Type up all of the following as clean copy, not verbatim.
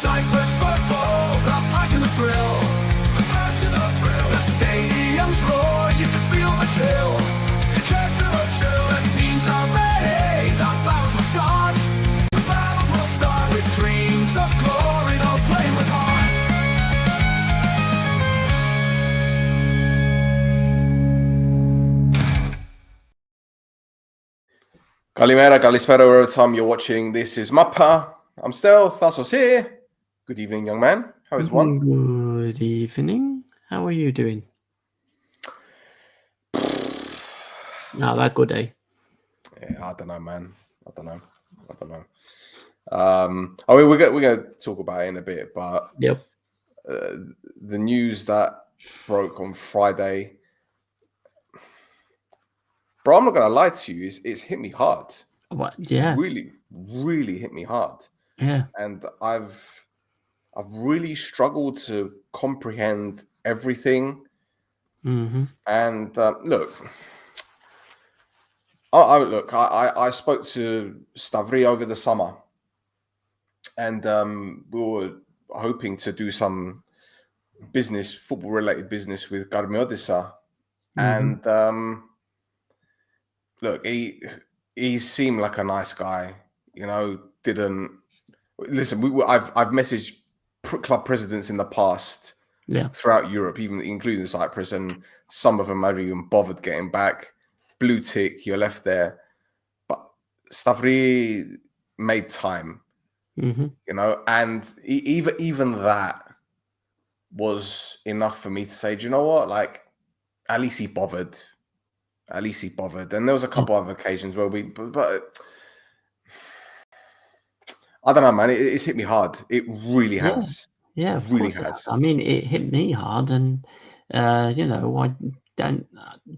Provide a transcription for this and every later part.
Cyprus football, the passion, the thrill. The passion, the thrill. The stadium's roar, you can feel the chill. You can feel the chill. The teams are ready, the battles will start. The battles will start with dreams of glory, they'll play with heart. Kalimera, Kalispera, wherever time you're watching. This is Mappa. I'm still Stavros here. Good evening, young man. How is one? Good evening. How are you doing? Not that good, eh? Yeah, I don't know, man. I don't know. I mean, we're gonna talk about it in a bit, but Yep. The news that broke on Friday, bro, I'm not gonna lie to you, it's hit me hard. What? Yeah. Really hit me hard. Yeah. And I've really struggled to comprehend everything. Mm-hmm. And look, I spoke to Stavri over the summer, and we were hoping to do some football-related business with Karmiotissa. Mm-hmm. And look, he seemed like a nice guy, you know. Didn't listen. I've messaged club presidents in the past, Yeah. throughout Europe, even including Cyprus, and some of them haven't even bothered getting back. Blue tick, you're left there. But Stavri made time, Mm-hmm. you know, and even that was enough for me to say, do you know what? Like, at least he bothered. And there was a couple of occasions where but I don't know, man. It's hit me hard. It really has. Yeah, of really course it has. has. I mean, it hit me hard, and you know, I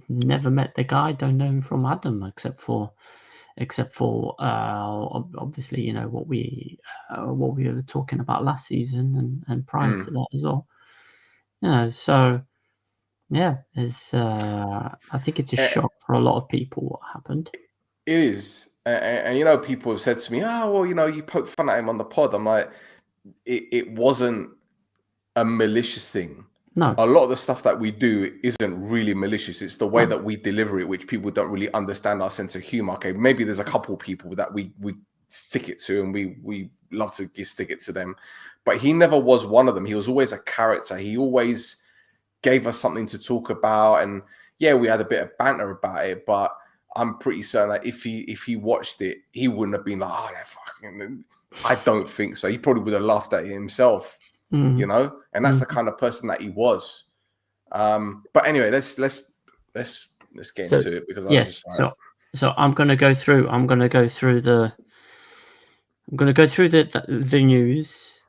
never met the guy, don't know him from Adam, except for obviously, you know, what we were talking about last season and prior to that as well. You know, so yeah, it's I think it's a shock for a lot of people what happened. It is. And you know, people have said to me, oh, well, you know, you poke fun at him on the pod. I'm like, it wasn't a malicious thing. No. A lot of the stuff that we do isn't really malicious. It's the way that we deliver it, which people don't really understand our sense of humor. Okay, maybe there's a couple people that we stick it to, and we love to stick it to them. But he never was one of them. He was always a character. He always gave us something to talk about. And yeah, we had a bit of banter about it, but I'm pretty certain that if he watched it, he wouldn't have been like, oh, that fucking. I don't think so. He probably would have laughed at it himself, you know. And that's the kind of person that he was. But anyway, let's get into it, because yes. So I'm going to go through. the news.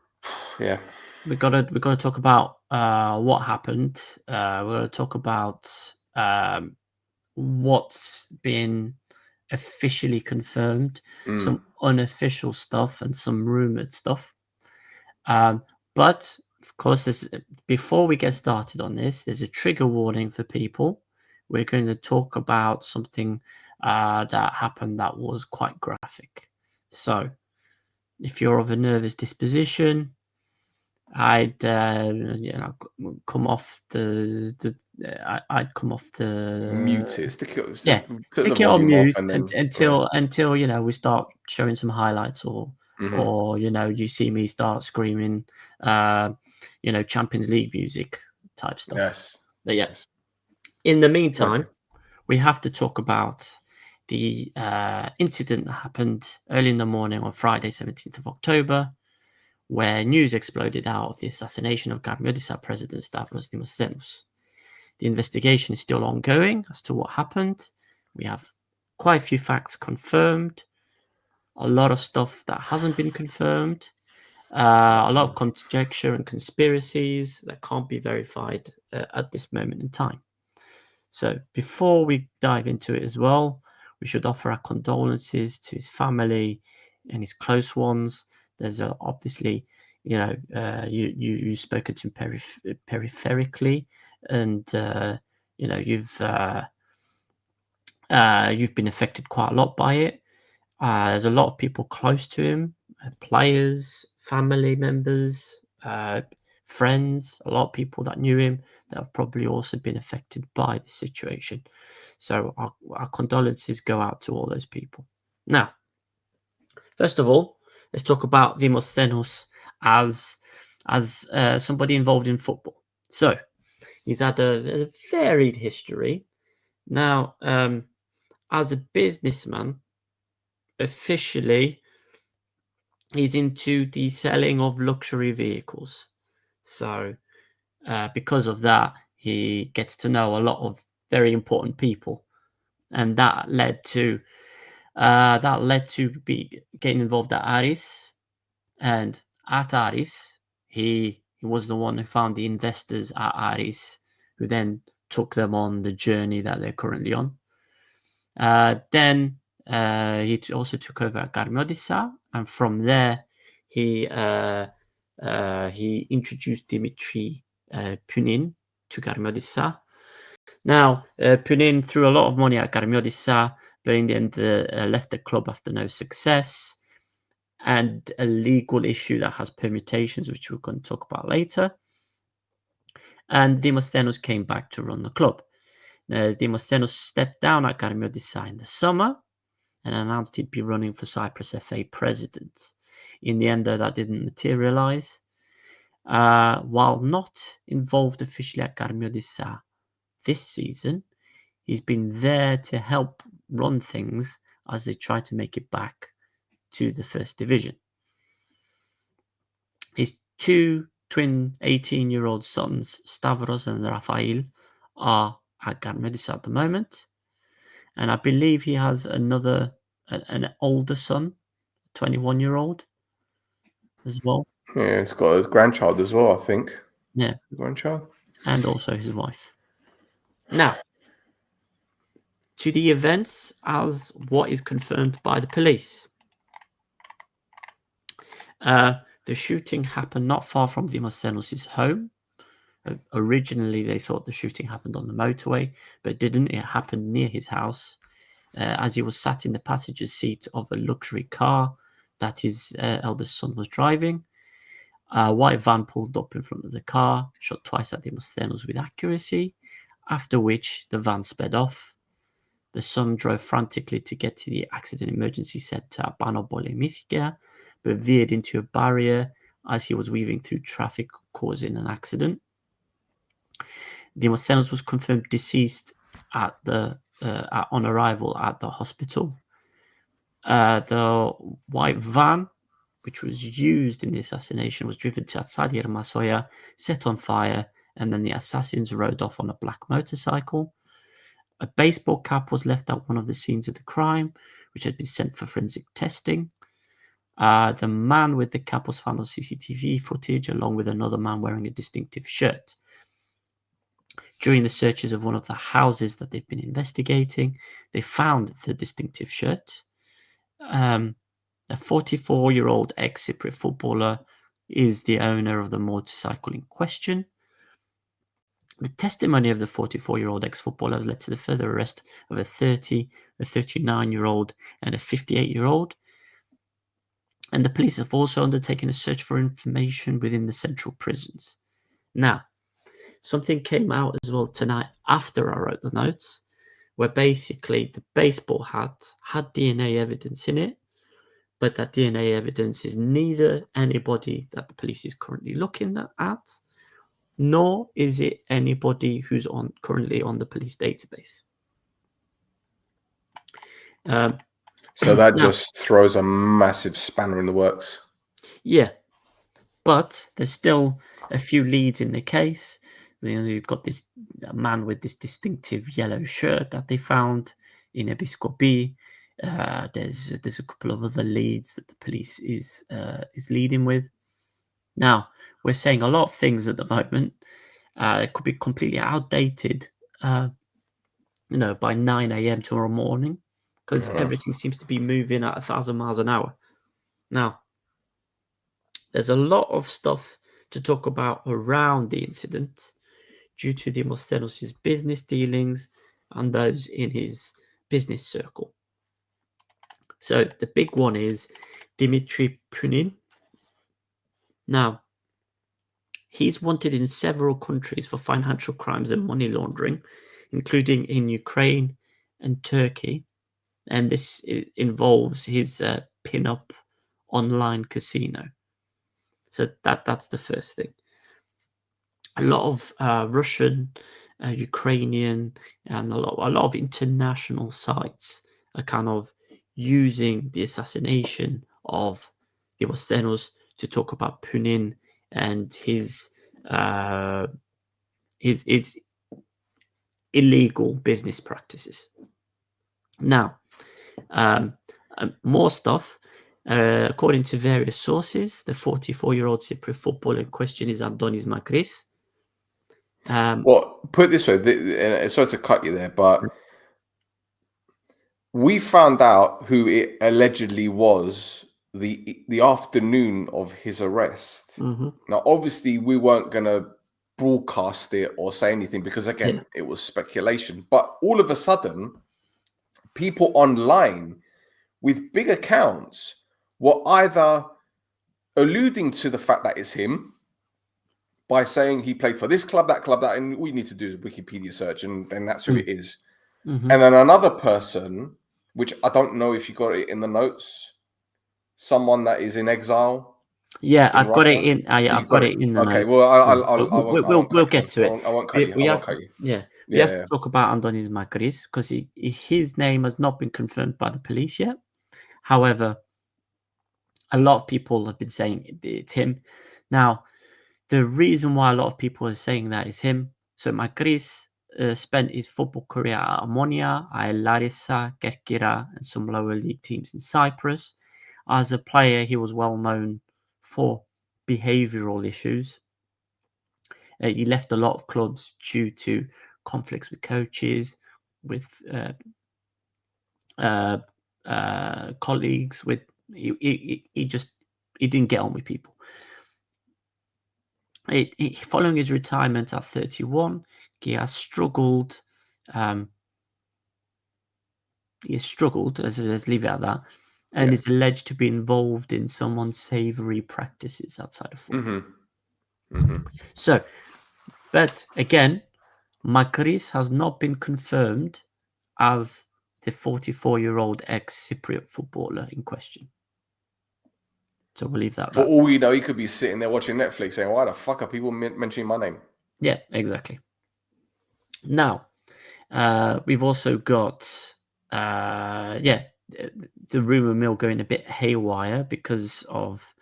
Yeah. We've got to talk about what happened. We're going to talk about what's been officially confirmed, some unofficial stuff, and some rumored stuff. But of course, before we get started on this, there's a trigger warning for people. We're going to talk about something that happened that was quite graphic. So if you're of a nervous disposition, I'd come off the mute it. Stick it on mute until you know, we start showing some highlights, or you know, you see me start screaming you know, Champions League music type stuff. Yes. But yeah. In the meantime, we have to talk about the incident that happened early in the morning on Friday, 17th of October, where news exploded out of the assassination of Karmiotissa President Stavros Demosthenous. The investigation is still ongoing as to what happened. We have quite a few facts confirmed, a lot of stuff that hasn't been confirmed, a lot of conjecture and conspiracies that can't be verified at this moment in time. So before we dive into it as well, we should offer our condolences to his family and his close ones. There's obviously, you know, you've spoken to him peripherically, and you know, you've been affected quite a lot by it. There's a lot of people close to him, players, family members, friends, a lot of people that knew him that have probably also been affected by the situation. So our condolences go out to all those people. Now, first of all, let's talk about Demosthenous as somebody involved in football. So he's had a varied history. Now, as a businessman, officially, he's into the selling of luxury vehicles. So because of that, he gets to know a lot of very important people, and that led to be getting involved at Aris, and at Aris, he was the one who found the investors at Aris, who then took them on the journey that they're currently on. Then he also took over at Garmiodissa, and from there he introduced Dimitri Punin to Garmiodissa. Now, Punin threw a lot of money at Garmiodissa, but in the end left the club after no success, and a legal issue that has permutations, which we're going to talk about later. And Demosthenous came back to run the club. Demosthenous stepped down at Garmiodissa in the summer and announced he'd be running for Cyprus FA president. In the end, though, that didn't materialise. While not involved officially at Garmiodissa this season, he's been there to help run things as they try to make it back to the first division. His two twin 18-year-old sons, Stavros and Raphael, are at Garmiodissa at the moment. And I believe he has an older son, 21-year-old as well. Yeah, he's got a grandchild as well, I think. Yeah. Grandchild. And also his wife. Now, to the events as what is confirmed by the police. The shooting happened not far from Demosthenous' home. Originally, they thought the shooting happened on the motorway, but it didn't. It happened near his house, as he was sat in the passenger seat of a luxury car that his eldest son was driving. A white van pulled up in front of the car, shot twice at Demosthenous with accuracy, after which the van sped off. The son drove frantically to get to the accident emergency centre at Panopolemithia, but veered into a barrier as he was weaving through traffic, causing an accident. Demosthenous was confirmed deceased on arrival at the hospital. The white van, which was used in the assassination, was driven to outside Yermasoya, set on fire, and then the assassins rode off on a black motorcycle. A baseball cap was left at one of the scenes of the crime, which had been sent for forensic testing. The man with the cap was found on CCTV footage, along with another man wearing a distinctive shirt. During the searches of one of the houses that they've been investigating, they found the distinctive shirt. A 44-year-old ex-Cypriot footballer is the owner of the motorcycle in question. The testimony of the 44-year-old ex-footballer has led to the further arrest of a 30, a 39-year-old, and a 58-year-old. And the police have also undertaken a search for information within the central prisons. Now, something came out as well tonight after I wrote the notes, where basically the baseball hat had DNA evidence in it, but that DNA evidence is neither anybody that the police is currently looking at, nor is it anybody who's currently on the police database. So that just throws a massive spanner in the works. Yeah, but there's still a few leads in the case. You've got this man with this distinctive yellow shirt that they found in Episcopi. There's a couple of other leads that the police is leading with. Now, we're saying a lot of things at the moment. It could be completely outdated, by 9 a.m. tomorrow morning, because everything seems to be moving at 1,000 miles an hour. Now, there's a lot of stuff to talk about around the incident due to Demosthenous' business dealings and those in his business circle. So the big one is Dimitri Punin. Now, he's wanted in several countries for financial crimes and money laundering, including in Ukraine and Turkey. And this involves his pin-up online casino. So that's the first thing. A lot of Russian, Ukrainian, and a lot of international sites are kind of using the assassination of Demosthenous to talk about Punin and his illegal business practices. Now, more stuff. According to various sources, the 44-year-old Cypriot footballer in question is Andonis Makris. Well, put it this way, sorry to cut you there, but we found out who it allegedly was the afternoon of his arrest. Mm-hmm. Now, obviously, we weren't going to broadcast it or say anything because, again, it was speculation. But all of a sudden, people online with big accounts were either alluding to the fact that it's him by saying he played for this club, that, and all you need to do is a Wikipedia search, and that's who it is. Mm-hmm. And then another person, which I don't know if you got it in the notes, someone that is in exile. Yeah, I've got it in. I've got it in the okay, notes. well, we'll get to it. I won't cut you. We have to talk about Andonis Makris because his name has not been confirmed by the police yet. However, a lot of people have been saying it's him. Now, the reason why a lot of people are saying that is him. So Makris spent his football career at Omonoia, Larissa, Kerkira, and some lower league teams in Cyprus. As a player, he was well known for behavioural issues. He left a lot of clubs due to conflicts with coaches, with colleagues. He didn't get on with people. Following his retirement at 31, he has struggled. Let's leave it at that. And is alleged to be involved in some unsavory practices outside of football. Mm-hmm. Mm-hmm. So, but again, Makris has not been confirmed as the 44-year-old ex-Cypriot footballer in question. So we'll leave that. For all we know, he could be sitting there watching Netflix saying, why the fuck are people mentioning my name? Yeah, exactly. Now, we've also got, the rumour mill going a bit haywire because of,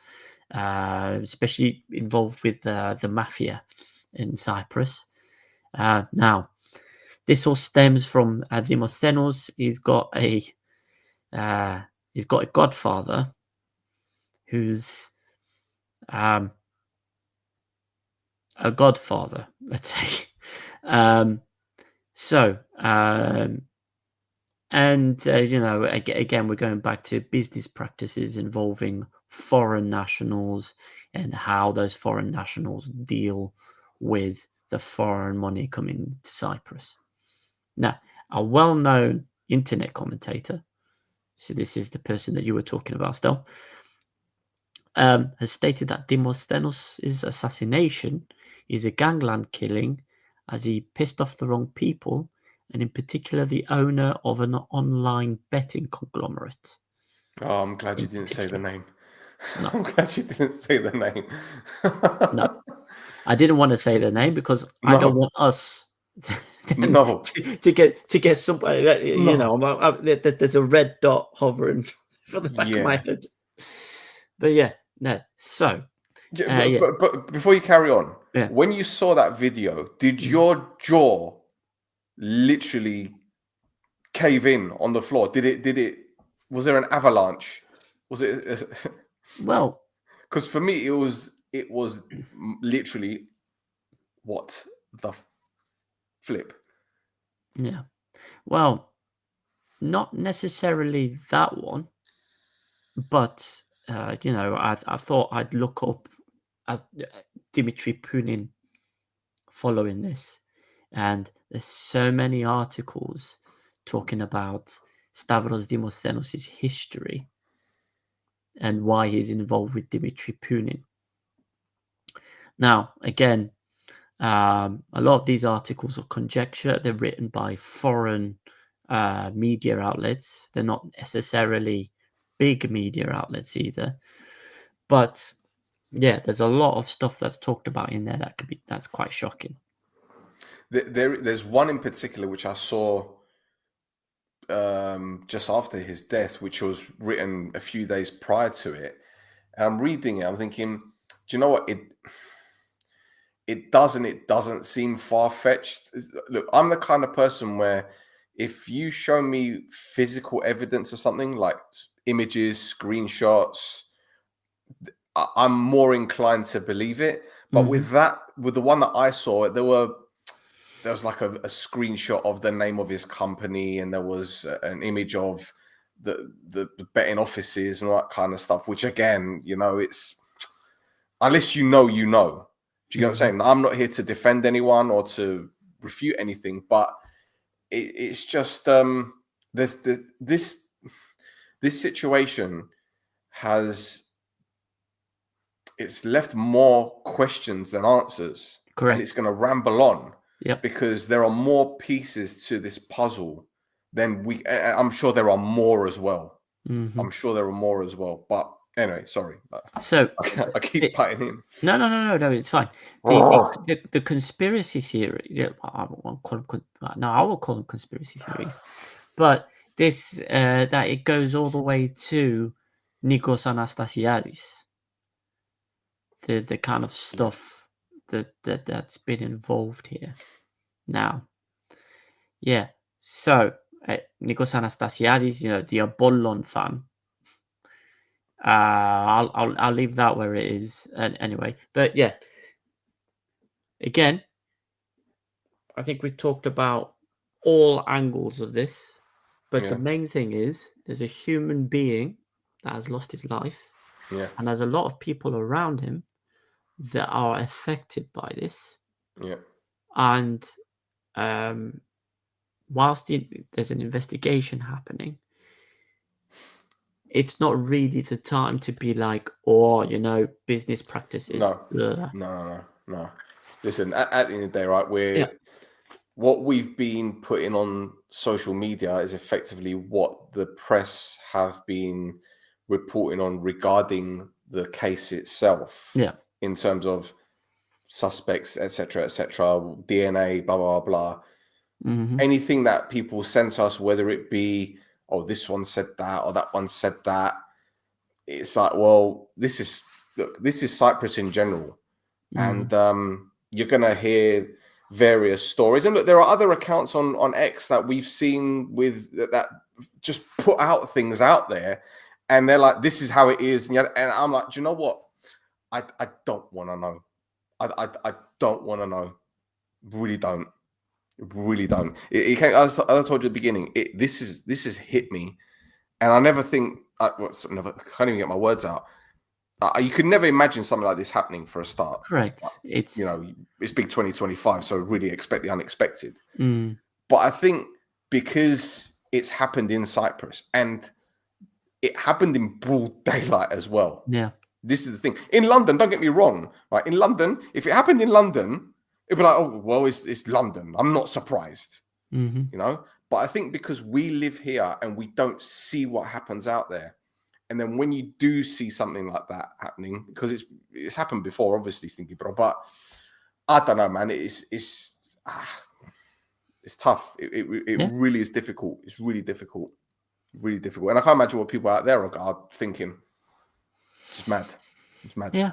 especially involved with the mafia in Cyprus. Now, this all stems from Demosthenous. He's got a godfather who's a godfather, let's say. Again, we're going back to business practices involving foreign nationals and how those foreign nationals deal with the foreign money coming to Cyprus. Now, a well-known internet commentator, so this is the person that you were talking about still, has stated that Demosthenous' assassination is a gangland killing as he pissed off the wrong people, and in particular the owner of an online betting conglomerate. Oh, I'm glad you didn't say the name. No. I'm glad you didn't say the name. No, I didn't want to say the name because I don't want us to get somebody that, there's a red dot hovering from the back of my head. But yeah, no. So, but before you carry on, when you saw that video, did your jaw literally cave in on the floor? Did it? Was there an avalanche? Was it? Well, because for me, it was literally what the flip. Yeah. Well, not necessarily that one, but I thought I'd look up as Dmitry Punin following this, and there's so many articles talking about Stavros Demosthenous' history and why he's involved with Dmitry Punin. Now, again, a lot of these articles are conjecture. They're written by foreign media outlets. They're not necessarily big media outlets either. But yeah, there's a lot of stuff that's talked about in there that's quite shocking. There's one in particular which I saw just after his death, which was written a few days prior to it. And I'm reading it, I'm thinking, do you know what? It doesn't seem far-fetched. Look, I'm the kind of person where if you show me physical evidence of something like images, screenshots, I'm more inclined to believe it. But with the one that I saw, there was like a screenshot of the name of his company, and there was an image of the betting offices and all that kind of stuff, which again, it's unless you know. Do you get what I'm saying? I'm not here to defend anyone or to refute anything, but it's just this situation it's left more questions than answers. Correct. And it's going to ramble on. Yep. Because there are more pieces to this puzzle than I'm sure there are more as well. I'm sure there are more as well. But anyway, sorry. So I keep butting in. No, it's fine. The conspiracy theory. I will call them conspiracy theories. But this that it goes all the way to Nikos Anastasiadis. The kind of stuff that's been involved here. Now, yeah. So Nikos Anastasiadis, the Apollon fan. I'll leave that where it is. Anyway, but yeah. Again, I think we've talked about all angles of this, but the main thing is there's a human being that has lost his life, and there's a lot of people around him that are affected by this. Yeah. And whilst there's an investigation happening, it's not really the time to be like, business practices. No. Listen, at the end of the day, right, what we've been putting on social media is effectively what the press have been reporting on regarding the case itself. Yeah. In terms of suspects, etc., DNA, blah, blah, blah. Anything that people sent us, whether it be, this one said that or that one said that, it's like, well, this is Cyprus in general. And you're going to hear various stories. And look, there are other accounts on X that we've seen with that just put out things out there. And they're like, this is how it is. And I'm like, do you know what? I don't want to know. I don't want to know. Really don't. It came, as I told you at the beginning, this has hit me. And I never think, I can't even get my words out. You could never imagine something like this happening for a start. Correct. It's big 2025, so really expect the unexpected. But I think because it's happened in Cyprus and it happened in broad daylight as well. Yeah. This is the thing. In London, don't get me wrong, right? In London, if it happened in London, it'd be like, oh, well, it's London. I'm not surprised, But I think because we live here and we don't see what happens out there, and then when you do see something like that happening, because it's happened before, obviously, Stinky Bro, but I don't know, man. It's tough. It really is difficult. It's really difficult. Really difficult. And I can't imagine what people out there are thinking. It's mad. It's mad. Yeah.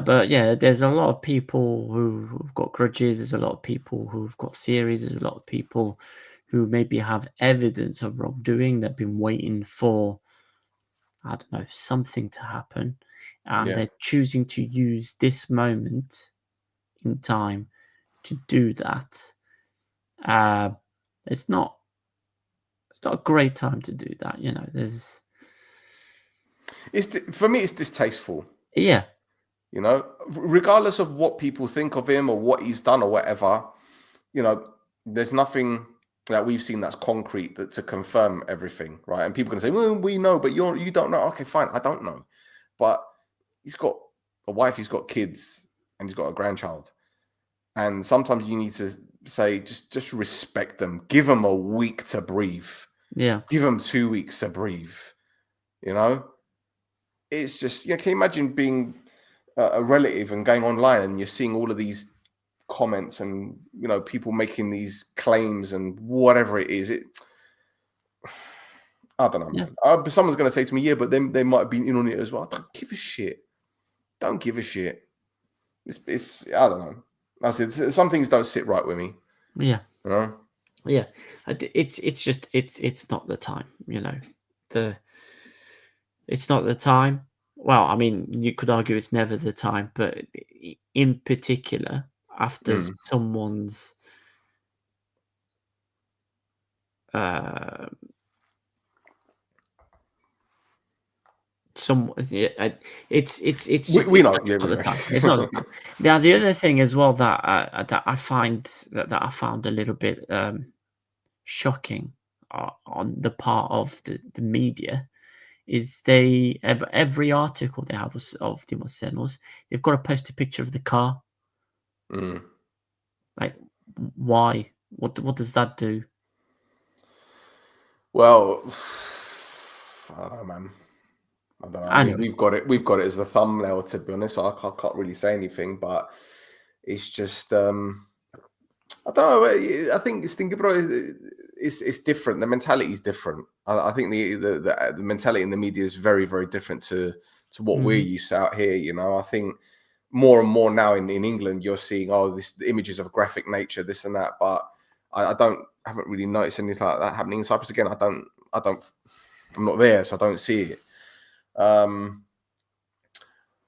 But yeah, there's a lot of people who've got grudges. There's a lot of people who've got theories. There's a lot of people who maybe have evidence of wrongdoing. They've been waiting for, I don't know, something to happen. And they're choosing to use this moment in time to do that. It's not a great time to do that. For me, it's distasteful. Yeah. Regardless of what people think of him or what he's done or whatever, there's nothing that we've seen that's concrete to confirm everything, right? And people can say, well, we know, but you don't know. Okay, fine, I don't know. But he's got a wife, he's got kids, and he's got a grandchild. And sometimes you need to say, just respect them. Give them a week to breathe. Yeah. Give them 2 weeks to breathe. You know, it's just, can you imagine being a relative and going online and you're seeing all of these comments and, people making these claims and whatever it is. I don't know, man. Someone's going to say to me, but then they might have been in on it as well. I don't give a shit. Don't give a shit. It's I don't know. I said some things don't sit right with me. Yeah. You know? Yeah. It's just it's not the time. It's not the time. Well, I mean, you could argue it's never the time, but in particular, after someone's it's just we know. it's not the time. It's not the time. Now, the other thing as well that I find that I found a little bit shocking on the part of the media is every article they have of Demosthenous, they've got to post a picture of the car. Like, why? What does that do? Well, I don't know, man. I don't know. I mean, we've got it as the thumbnail, to be honest. So I can't really say anything, but it's just I don't know. I think it's different. The mentality is different. I think the mentality in the media is very, very different to what we're used to out here. I think more and more now in England, you're seeing the images of graphic nature, this and that. But I haven't really noticed anything like that happening in Cyprus. Again, I'm not there, so I don't see it.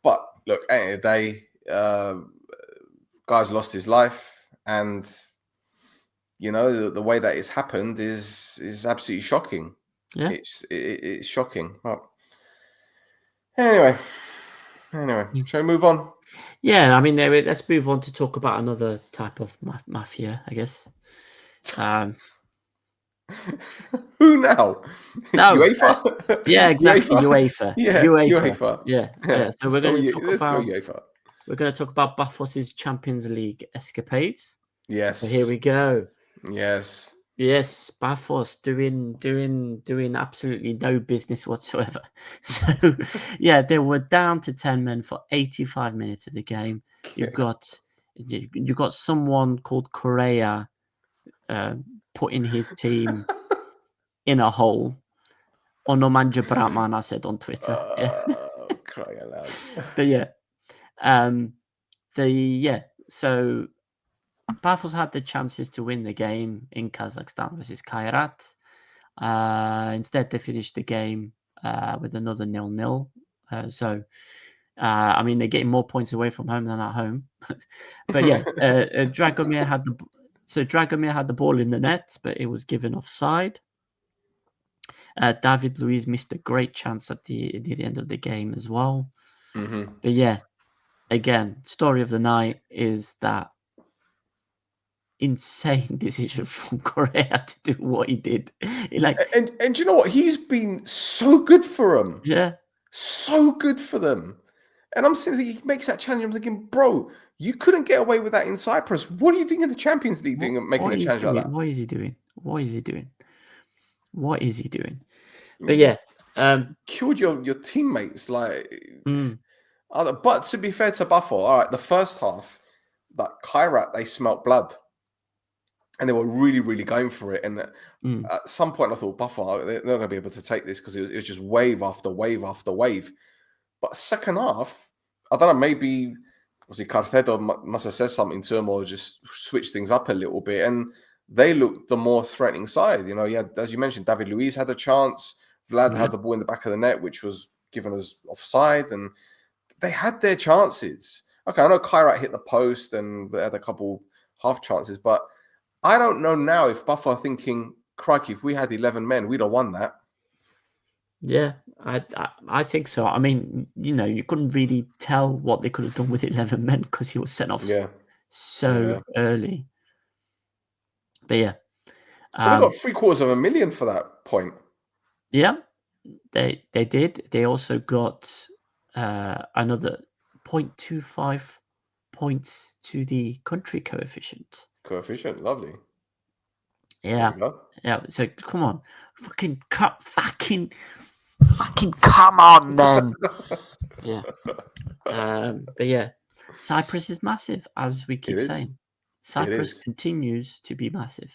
But look, at the end of the day, guy's lost his life, and the way that it's happened is absolutely shocking. Yeah, it's shocking. But anyway, shall we move on? Yeah, I mean, let's move on to talk about another type of mafia, I guess. Who now? No, UEFA? yeah, exactly. UEFA. Yeah, UEFA. Yeah. So we're going to talk about UEFA. We're going to talk about Bafos's Champions League escapades. Yes. So here we go. Yes. Yes, Bafos doing absolutely no business whatsoever. So yeah, they were down to 10 men for 85 minutes of the game. You've got someone called Correa putting his team in a hole. Onomanja Bratman, I said on Twitter. Crying aloud. But so Bafos had the chances to win the game in Kazakhstan versus Kairat. Instead, they finished the game with another 0-0. I mean, they're getting more points away from home than at home. But yeah, Dragomir had the ball in the net, but it was given offside. David Luiz missed a great chance at the end of the game as well. But yeah, again, story of the night is that insane decision from Correa to do what he did. And you know what? He's been so good for them. Yeah. So good for them. And I'm sitting there, he makes that challenge. I'm thinking, bro, you couldn't get away with that in Cyprus. What are you doing in the Champions League making a challenge like that? What is he doing? But yeah. Killed your teammates. But to be fair to Buffalo, all right, the first half, that Kairat, they smelt blood. And they were really, really going for it. And at some point, I thought, Buffalo, they're not going to be able to take this because it was just wave after wave after wave. But second half, I don't know, maybe Carcedo must have said something to him or just switched things up a little bit. And they looked the more threatening side. As you mentioned, David Luiz had a chance. Vlad had the ball in the back of the net, which was given as offside. And they had their chances. Okay, I know Kairat hit the post and they had a couple half chances, but I don't know now if Buffalo are thinking, crikey, if we had 11 men, we'd have won that. Yeah, I think so. I mean, you couldn't really tell what they could have done with 11 men because he was sent off so early. But yeah. But they got $750,000 for that point. Yeah, they did. They also got another 0.25 points to the country coefficient. Coefficient, lovely. Yeah, There you go. yeah. So come on, fucking come on, then. Yeah. But yeah, Cyprus is massive, as we keep It is. saying. Cyprus is. continues to be massive.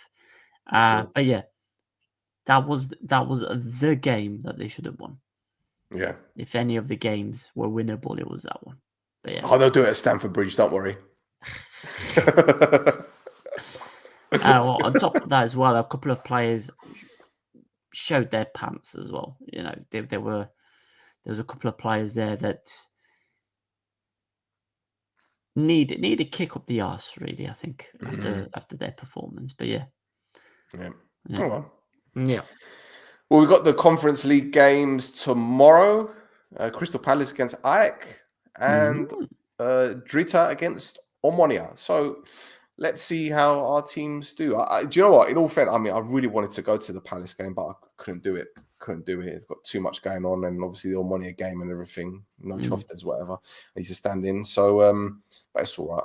Sure. But yeah, that was the game that they should have won. Yeah. If any of the games were winnable, it was that one. But yeah. Oh, they'll do it at Stamford Bridge. Don't worry. Well, on top of that as well, a couple of players showed their pants as well. You know, there was a couple of players there that need a kick up the arse, really. I think after their performance. But yeah. Yeah. Yeah. Oh, well. Yeah. Well, we've got the Conference League games tomorrow. Crystal Palace against Ajax and Drita against Omonoia. So let's see how our teams do. Do you know what? In all fairness, I mean, I really wanted to go to the Palace game, but I couldn't do it. I've got too much going on, and obviously the Omonoia game and everything. No choftas, whatever. I need to stand in. So, but it's all right.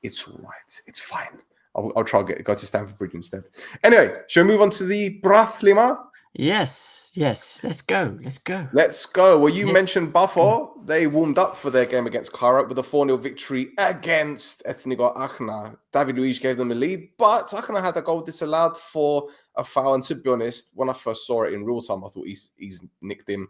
It's all right. It's fine. I'll try to go to Stamford Bridge instead. Anyway, shall we move on to the Brathlima? Yes. Let's go. Well, you mentioned Buffalo. They warmed up for their game against Cypriot with a 4-0 victory against Ethnigo Achna. David Luiz gave them the lead, but Achna had a goal disallowed for a foul. And to be honest, when I first saw it in real time, I thought he's nicked him.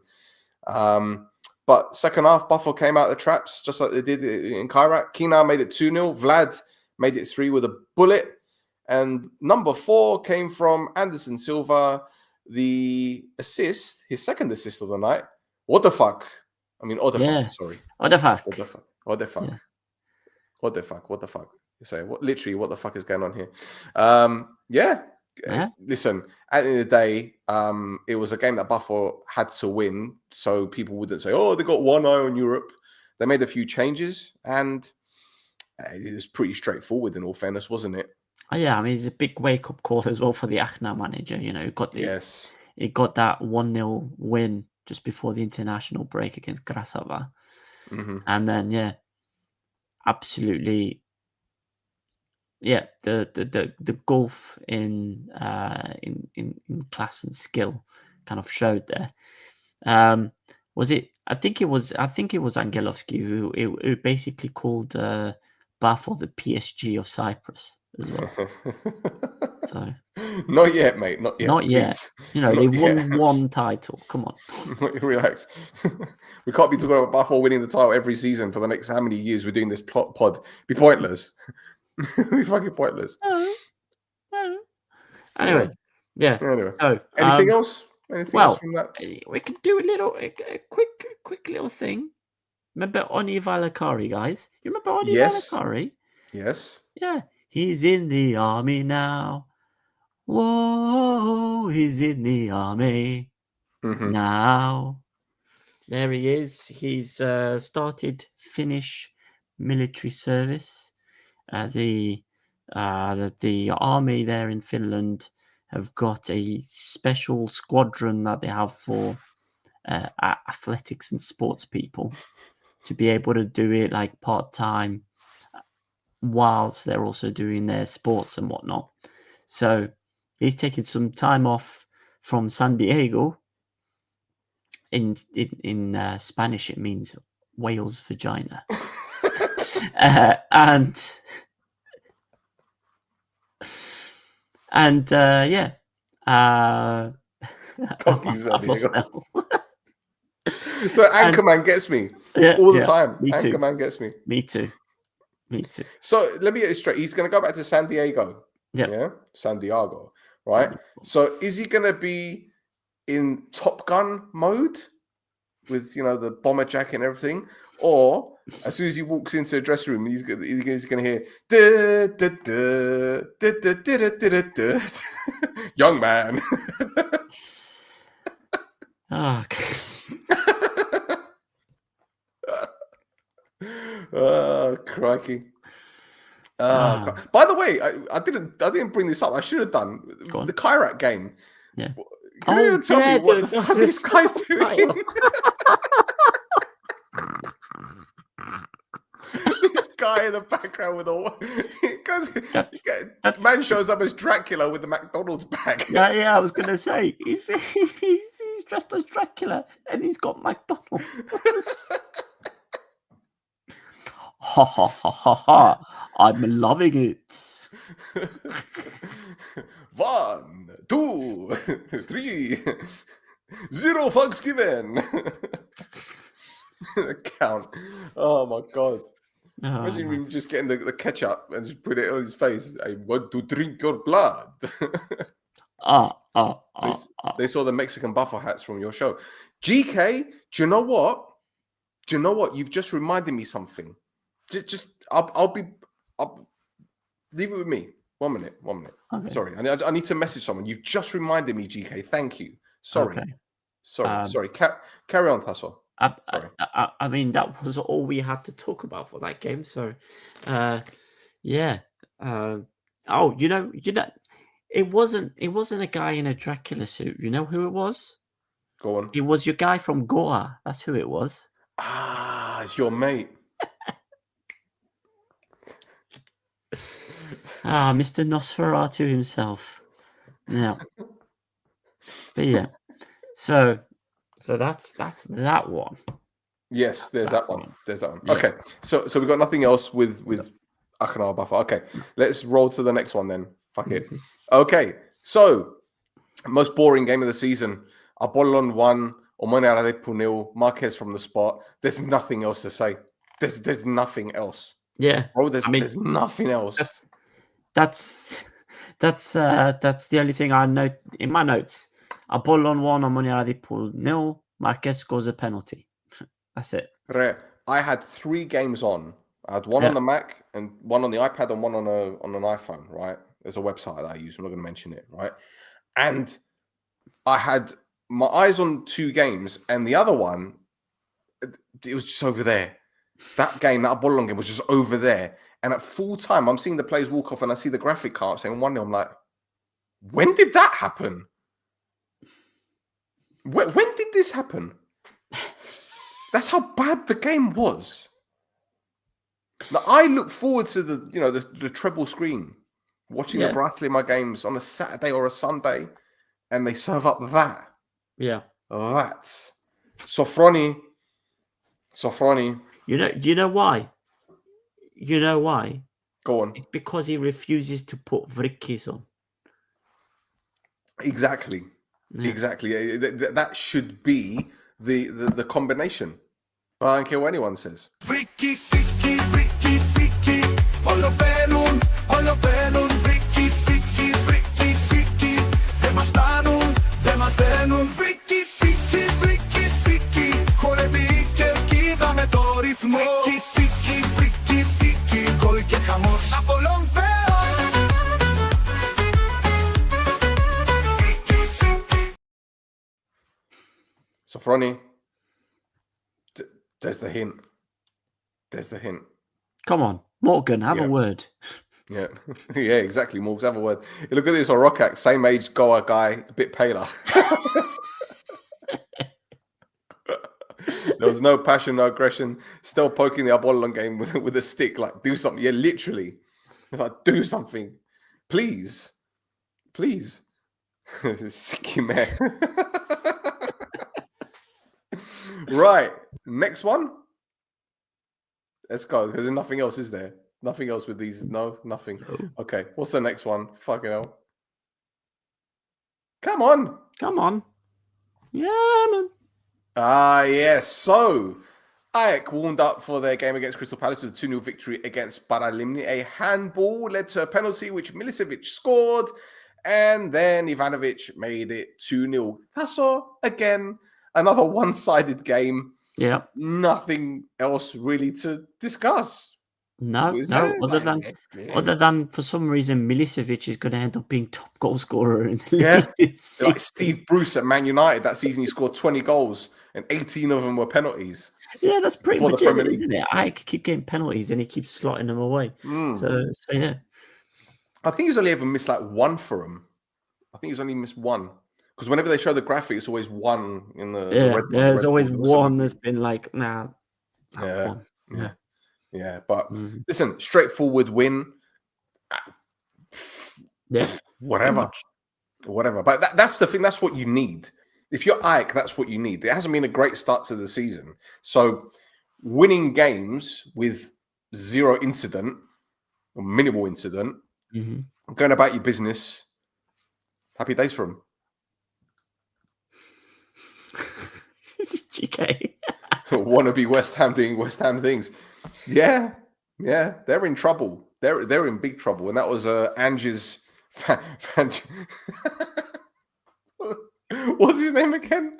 But second half, Buffalo came out of the traps just like they did in Cypriot. Kina made it 2-0. Vlad made it 3 with a bullet. And number 4 came from Anderson Silva. The assist, his second assist of the night. What the fuck? I mean, sorry. What the fuck? So, literally, what the fuck is going on here? Listen, at the end of the day, it was a game that Buffalo had to win, so people wouldn't say, oh, they got one eye on Europe. They made a few changes, and it was pretty straightforward, in all fairness, wasn't it? Oh, yeah, I mean, it's a big wake-up call as well for the Achna manager. You know, he got that 1-0 win just before the international break against Krasava. And then, absolutely, the gulf in class and skill kind of showed there. Was it? I think it was Angelovsky who basically called Bafo the PSG of Cyprus as well. So not yet, mate. Not yet. Not yet. You know, they've won one title. Come on. Relax. We can't be talking about Buffalo winning the title every season for the next how many years we're doing this pod. Be pointless. Be fucking pointless. Anyway. Yeah. Anyway. So anything else? Anything else from that? We could do a quick little thing. Remember Oni Valakari, guys? You remember Oni Valakari? Yes. Yeah. He's in the army now. Whoa, he's in the army now. There he is. He's started Finnish military service. The army there in Finland have got a special squadron that they have for athletics and sports people to be able to do it like part-time whilst they're also doing their sports and whatnot. So he's taken some time off from San Diego. In Spanish, it means whale's vagina. And So Anchorman gets me all the time. Anchorman gets me. Me too. So let me get this straight. He's going to go back to San Diego. Yeah, San Diego. Right. So is he going to be in Top Gun mode with the bomber jacket and everything, or as soon as he walks into the dressing room, he's going to hear young man. Oh, crikey. By the way, I didn't bring this up. I should have done the Cypriot game. Yeah. Can you tell me what the fuck this guy's doing? guy in the background with all because That's- man shows up as Dracula with the McDonald's bag. yeah, I was gonna say he's dressed as Dracula and he's got McDonald's. Ha ha ha ha ha! I'm loving it. 1, 2, 3, 0 fucks given. Count. Oh my god. Imagine him just getting the ketchup and just put it on his face. I want to drink your blood. They saw the Mexican buffer hats from your show. GK, do you know what? You've just reminded me something. I'll leave it with me. 1 minute. Okay. Sorry, I need to message someone. You've just reminded me, GK. Thank you. Sorry. Okay. Sorry. Carry on, Tasso. I mean, that was all we had to talk about for that game. So, yeah. It wasn't a guy in a Dracula suit. You know who it was? Go on. It was your guy from Goa. That's who it was. It's your mate. Mr. Nosferatu himself. Yeah. But yeah. So that's that one. Yes, there's that one. There's that one. Yeah. Okay. So we've got nothing else with Akhenaten buffer. Okay. Let's roll to the next one then. Fuck it. Okay. So most boring game of the season. Apollon 1, Omonoia Aradippou 0, Marquez from the spot. There's nothing else to say. There's nothing else. Yeah. Bro, there's nothing else. That's the only thing I note in my notes. Apollon 1, Omonoia Aradippou 0, Marquez scores a penalty. That's it. I had 3 games on. I had one on the Mac and one on the iPad and one on an iPhone, right? There's a website that I use. I'm not going to mention it, right? And I had my eyes on 2 games, and the other one, it was just over there. That game, that Apollon game, was just over there. And at full time, I'm seeing the players walk off, and I see the graphic card saying 1-0. I'm like, when did that happen? When did this happen? That's how bad the game was. Now, I look forward to the treble screen, watching the Brathlima games on a Saturday or a Sunday, and they serve up that. Yeah. That. Sofroni. You know why? You know why? Go on. It's because he refuses to put Vrikkis on. Exactly. Yeah. Exactly. That should be the combination. I don't care what anyone says. Vrikki, sikki, Olopelun, vrikki, sikki, δεmasθένουν, vrikki, sikki, χορεύει και ελκύδα με το ρυθμό. Vrikki, sikki, γκολ και χαμός, Apollon Θεός. Vrikki, sikki. Sofroni. There's the hint. Come on, Morgan, have a word. Yeah, yeah, exactly. Morgs, have a word. You look at this on Rockak, same age Goa guy, a bit paler. There was no passion, no aggression. Still poking the Apollon game with a stick, like do something. Yeah, literally, like do something, please. Sicky man. Right, next one. Let's go. Because there's nothing else, is there? Nothing else with these. No, nothing. Okay, what's the next one? Fucking hell. Come on. Yeah, man. Yes. So, AEK warmed up for their game against Crystal Palace with a 2-0 victory against Paralimni. A handball led to a penalty, which Milicevic scored. And then Ivanovic made it 2-0. Tasso, again, another one-sided game. Yeah. Nothing else really to discuss. No. Other than for some reason Milicevic is going to end up being top goal scorer in the league. Like Steve Bruce at Man United that season, he scored 20 goals and 18 of them were penalties. Yeah, that's pretty much it, isn't it? I keep getting penalties and he keeps slotting them away. So yeah. I think he's only ever missed like one for him. I think he's only missed one. Because whenever they show the graphic, it's always one in the red. There's always one that's been like, nah. Yeah, but Mhm. listen, straightforward win. Yeah, Whatever. But that's the thing. That's what you need. If you're Ike, that's what you need. It hasn't been a great start to the season. So winning games with zero incident or minimal incident, hmm going about your business, happy days for him. GK. Want to be West Ham doing West Ham things. Yeah, they're in trouble. They're in big trouble. And that was Ange's what's his name again?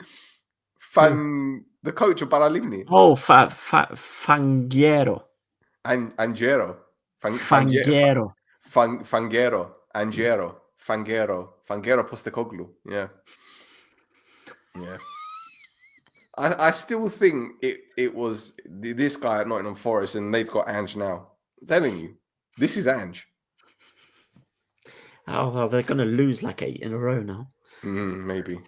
The coach of Paralimni. Oh, Fangiero. Angero. Fangiero. Fangero Postecoglou. Yeah. I still think it was this guy at Nottingham Forest, and they've got Ange now. I'm telling you, this is Ange. Oh, well, they're going to lose like 8 in a row now. Maybe.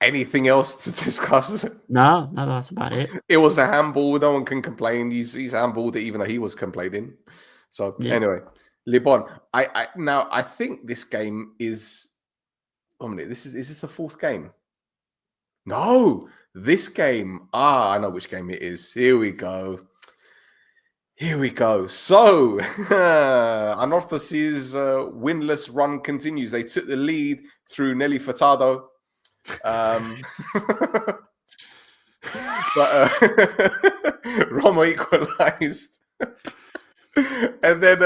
Anything else to discuss? No, that's about it. It was a handball. No one can complain. He's handballed it, even though he was complaining. So anyway, Libon. I think this game is. 1 minute. Is this the 4th game? No, this game. I know which game it is. Here we go. So, Anorthos's winless run continues. They took the lead through Nelly Furtado. But Roma equalized. And then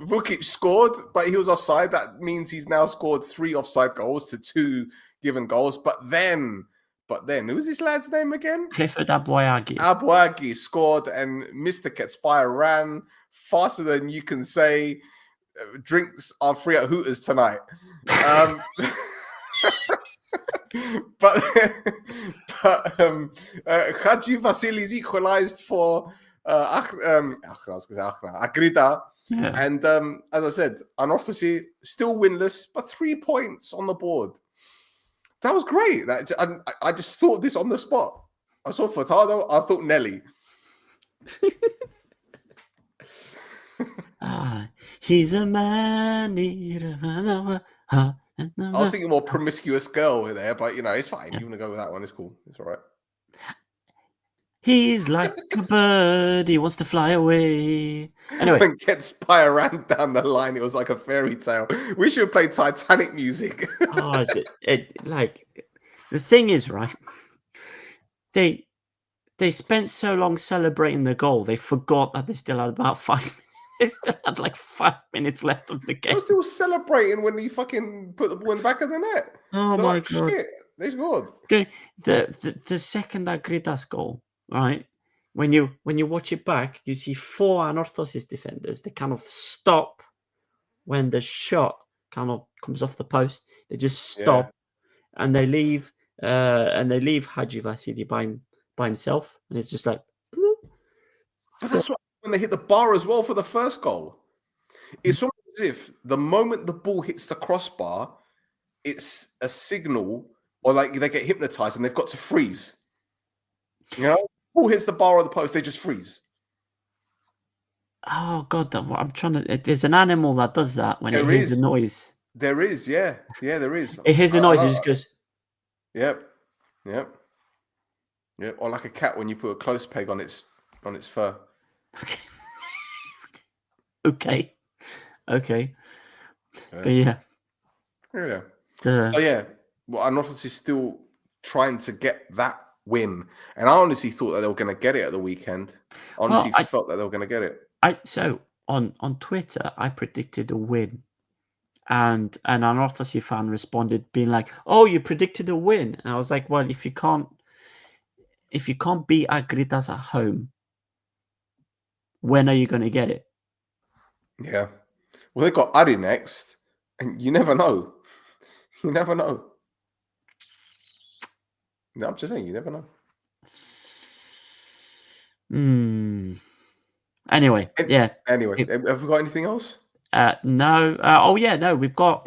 Vukic scored, but he was offside. That means he's now scored 3 offside goals to 2 given goals. But then, who's this lad's name again? Clifford Aboyagi. Aboyagi scored, and Mr. Ketspire ran faster than you can say. Drinks are free at Hooters tonight. But Haji Vasilis equalized for Agrida. Yeah. And as I said, Anorthosi still winless, but 3 points on the board. That was great. I just thought this on the spot. I saw Furtado, I thought Nelly. He's a man. I was thinking more promiscuous girl there, but it's fine. You want to go with that one? It's cool. It's all right. He's like a bird. He wants to fly away. Anyway, when Ketspire ran down the line, it was like a fairy tale. We should play Titanic music. The thing is, right? They spent so long celebrating the goal, they forgot that they still had about 5 minutes. They still had like 5 minutes left of the game. They were still celebrating when he fucking put the ball in the back of the net. Oh my god! Shit, they scored. Okay, the second Agridas goal, right? When you watch it back, you see 4 Anorthosis defenders. They kind of stop when the shot kind of comes off the post. They just stop and they leave Haji Vasili by himself, and it's just like. But that's what when they hit the bar as well for the first goal. It's almost as if the moment the ball hits the crossbar, it's a signal, or like they get hypnotized and they've got to freeze. Ball hits the bar or the post, they just freeze. Oh god, I'm trying to. There's an animal that does that when it hears a noise. There is, yeah, there is. It hears a noise, it just goes. Yep. Or like a cat when you put a close peg on its fur. Okay. But yeah. So yeah, Anorthos is still trying to get that win, and I honestly thought that they were going to get it at the weekend. I felt that they were going to get it. So on Twitter, I predicted a win, and an Anorthosis fan responded being like, "Oh, you predicted a win," and I was like, "Well, if you can't beat Agridas at home, when are you going to get it?" Yeah. Well, they got Adi next, and you never know. You never know. No, I'm just saying, you never know. Anyway, yeah. Anyway, have we got anything else? No. No. We've got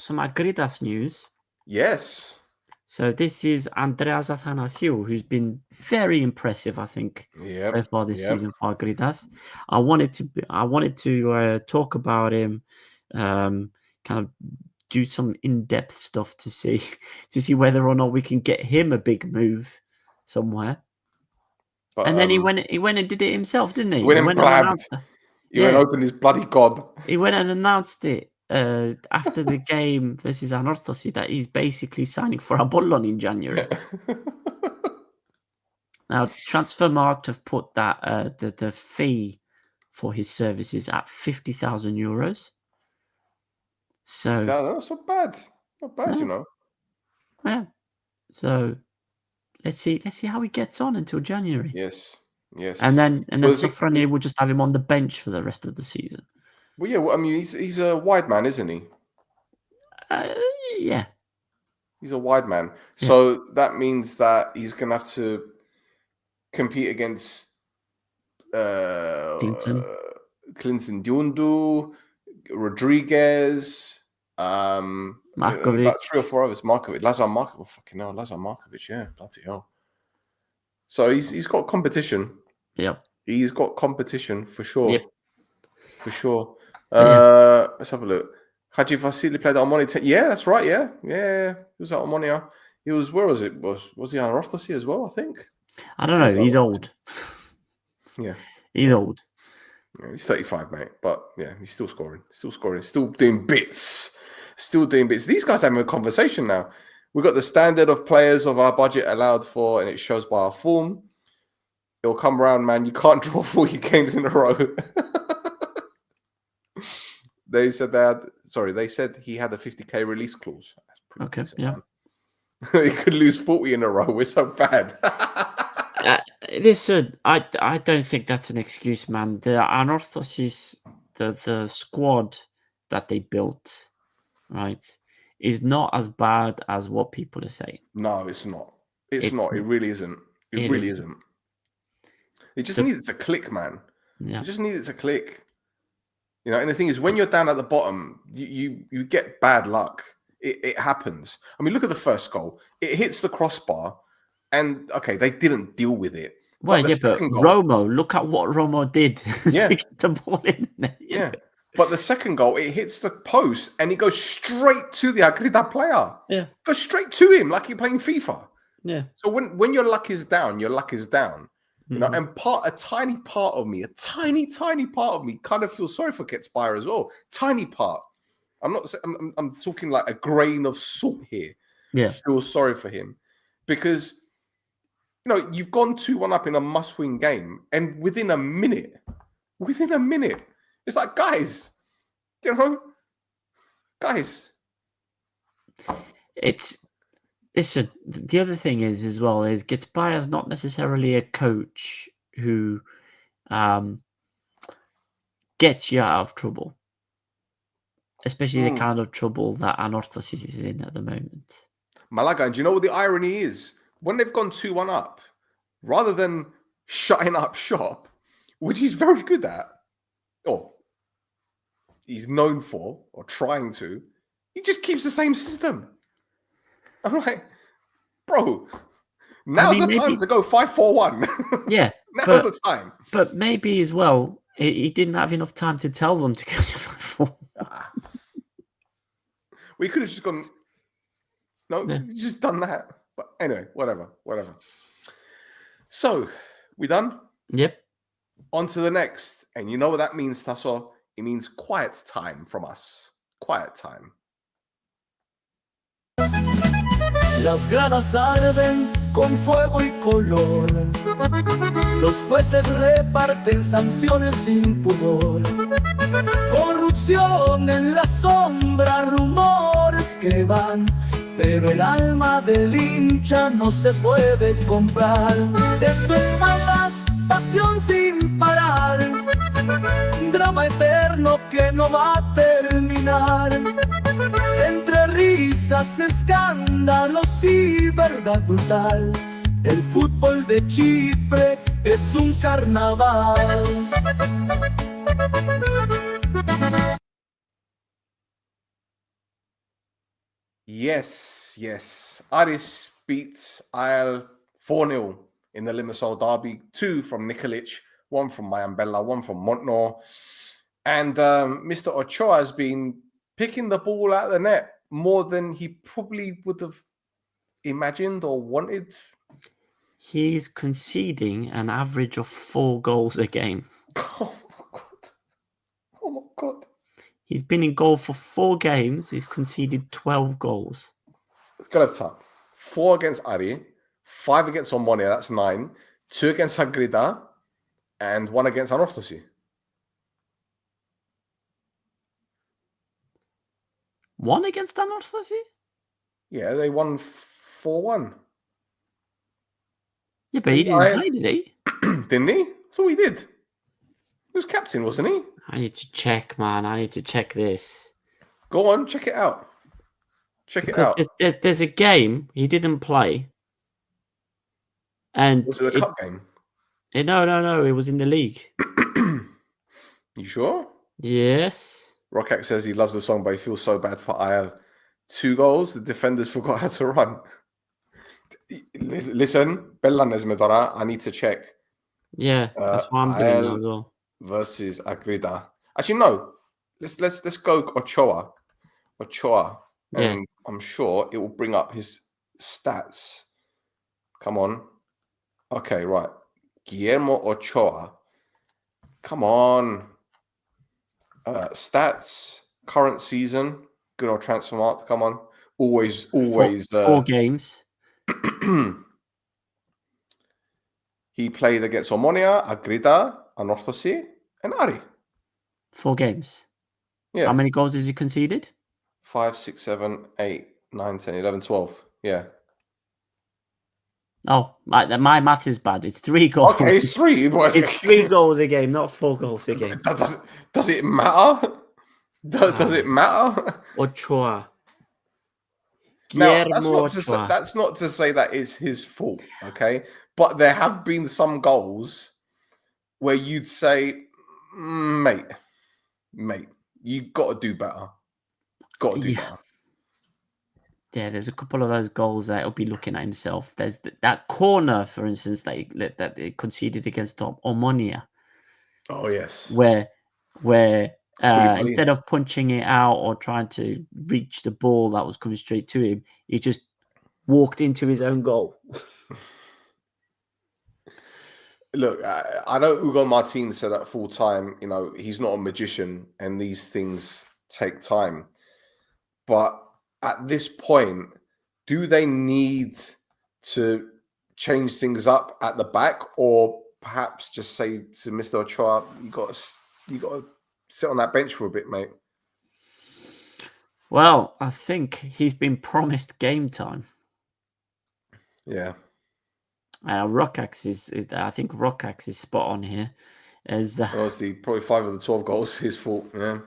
some Agridas news. Yes. So this is Andreas Athanasiou, who's been very impressive, I think, so far this season for Agridas. I wanted to talk about him, kind of do some in-depth stuff to see whether or not we can get him a big move somewhere. But, and then he went and did it himself, didn't he? He went and blabbed. He went and opened his bloody gob. He went and announced it after the game versus Anorthosis that he's basically signing for Apollon in January. Now, Transfermarkt have put that the fee for his services at €50,000. So that's not bad. Not bad, you know. Yeah. So let's see how he gets on until January. Yes. And then Sofronier will just have him on the bench for the rest of the season. Well, yeah. Well, I mean, he's a wide man, isn't he? Yeah. He's a wide man. So that means that he's going to have to compete against Clinton Diundu, Rodriguez, Markovic. about 3 or 4 others. Markovic, Lazar Markovic. Oh, fucking hell, Lazar Markovic. Yeah, bloody hell. So he's got competition. Yep. He's got competition for sure. Yep. For sure. Let's have a look. Haji Vasily played at Omonoia. Yeah, that's right. Yeah. He was at Omonoia. He was, where was it? Was he on Anorthosis as well, I think? I don't know. He's old. Yeah. He's old. Yeah, he's 35, mate. But yeah, he's still scoring. Still doing bits. These guys are having a conversation now. We've got the standard of players of our budget allowed for, and it shows by our form. It'll come around, man. You can't draw 40 games in a row. They said he had a 50k release clause. That's pretty Okay, decent, yeah. Man. He could lose 40 in a row. We're so bad. Listen, I don't think that's an excuse, man. The Anorthosis, the squad that they built, right, is not as bad as what people are saying. No, it's not. It's not. It really isn't. It really isn't. It just needed to click, man. Yeah. It just needed to click. You know, and the thing is, when you're down at the bottom, you get bad luck. It happens. I mean, look at the first goal. It hits the crossbar, and okay, they didn't deal with it. Well, but Romo, look at what Romo did to get the ball in there. Yeah. But the second goal, it hits the post, and it goes straight to the Agrida player. Yeah. Goes straight to him like you're playing FIFA. Yeah. So when your luck is down, your luck is down. You know, and a tiny part of me kind of feels sorry for Ketspire as well. Tiny part. I'm talking like a grain of salt here. Yeah. I feel sorry for him because, you know, you've gone 2-1 up in a must-win game, and within a minute, it's like, guys, Listen, the other thing is Getspire is not necessarily a coach who gets you out of trouble, especially the kind of trouble that Anorthosis is in at the moment. Malaga, and do you know what the irony is? When they've gone 2-1 up, rather than shutting up shop, which he's very good at, or he's known for, or trying to, he just keeps the same system. I'm like, bro, now's the time to go 5-4-1. Yeah. Now's the time. But maybe as well, he didn't have enough time to tell them to go to 5-4. We could have just gone, just done that. But anyway, whatever. So, we done? Yep. On to the next. And you know what that means, Tasso? It means quiet time from us. Quiet time. Las gradas arden con fuego y color. Los jueces reparten sanciones sin pudor. Corrupción en la sombra, rumores que van, pero el alma del hincha no se puede comprar. Esto es maldad, pasión sin parar, drama eterno que no va a terminar. Entre risas, escándalos y verdad brutal, el fútbol de Chipre es un carnaval. Yes. Yes. Aris beats Isle 4-0 in the Limassol derby. 2 from Nikolic, 1 from Mayambella, 1 from Montnor. And Mr. Ochoa has been picking the ball out of the net more than he probably would have imagined or wanted. He's conceding an average of 4 goals a game. Oh my God. Oh my God. He's been in goal for 4 games. He's conceded 12 goals. Sklepta. 4 against Ari, 5 against Omonoia, that's 9, 2 against Agrida, and 1 against Anorthosi. 1 against Anorthosi? Yeah, they won 4-1. Yeah, but he didn't play, did he? Didn't he? So he did. He was captain, wasn't he? I need to check, man. I need to check this. Go on, check it out. Check it out. Because there's a game he didn't play. And Was it a cup game? No. It was in the league. You sure? Yes. Rockak says he loves the song, but he feels so bad for Ayal. 2 goals, the defenders forgot how to run. Listen, Bellanes Medora, I need to check. Yeah, that's what I'm doing now as well. Versus Agrida. Actually, no. Let's go Ochoa. Yeah. And I'm sure it will bring up his stats. Come on. Okay, right. Guillermo Ochoa. Come on. Stats, current season. Good old transfer mark. Come on. Always. 4 games. He played against Omonoia, Agrida, Anorthosi, and Ari. 4 games. Yeah. How many goals has he conceded? 5, 6, 7, 8, 9, 10, 11, 12. Yeah. Oh, my math is bad. It's 3 goals. Okay, it's 3. It's 3 goals a game, not 4 goals a game. Does it matter? Does it matter? Ochoa. Now, Guillermo Ochoa. that's not to say that is his fault, okay? But there have been some goals where you'd say, mate, you got to do better. Got to do better. Yeah, there's a couple of those goals that he'll be looking at himself. There's that corner, for instance, that he conceded against Omonoia. Oh, yes. Where instead of punching it out or trying to reach the ball that was coming straight to him, he just walked into his own goal. Look, I know Hugo Martin said that full time, he's not a magician and these things take time. But at this point, do they need to change things up at the back, or perhaps just say to Mr. Ochoa, you got to sit on that bench for a bit, mate? Well, I think he's been promised game time. Yeah. Rockax is I think Rockax is spot on here. Honestly, probably 5 of the 12 goals his fault. Yeah.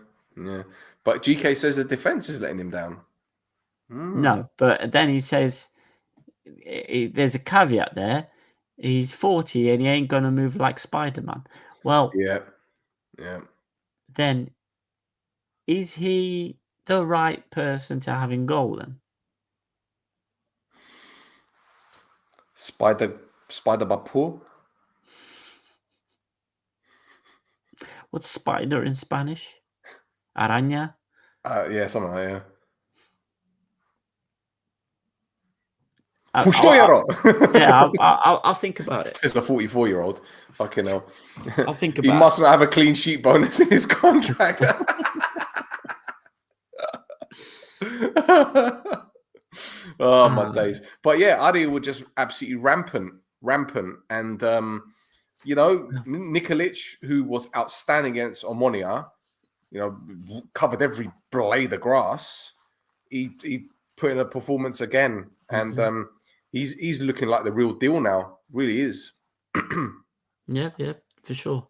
But GK says the defense is letting him down. No, but then he says there's a caveat there. He's 40 and he ain't gonna move like Spider-Man. Well, yeah. Then is he the right person to have in goal then? Spider Bapu? What's spider in Spanish? Araña? Yeah, something like that, yeah. I'll think about it. It's a 44-year-old. Fucking hell. I'll think about it. He must not have a clean sheet bonus in his contract. Oh, my days. But yeah, Adi were just absolutely rampant. And, Nikolic, who was outstanding against Omonoia, covered every blade of grass. He put in a performance again. And he's looking like the real deal now. Really is. Yeah, for sure.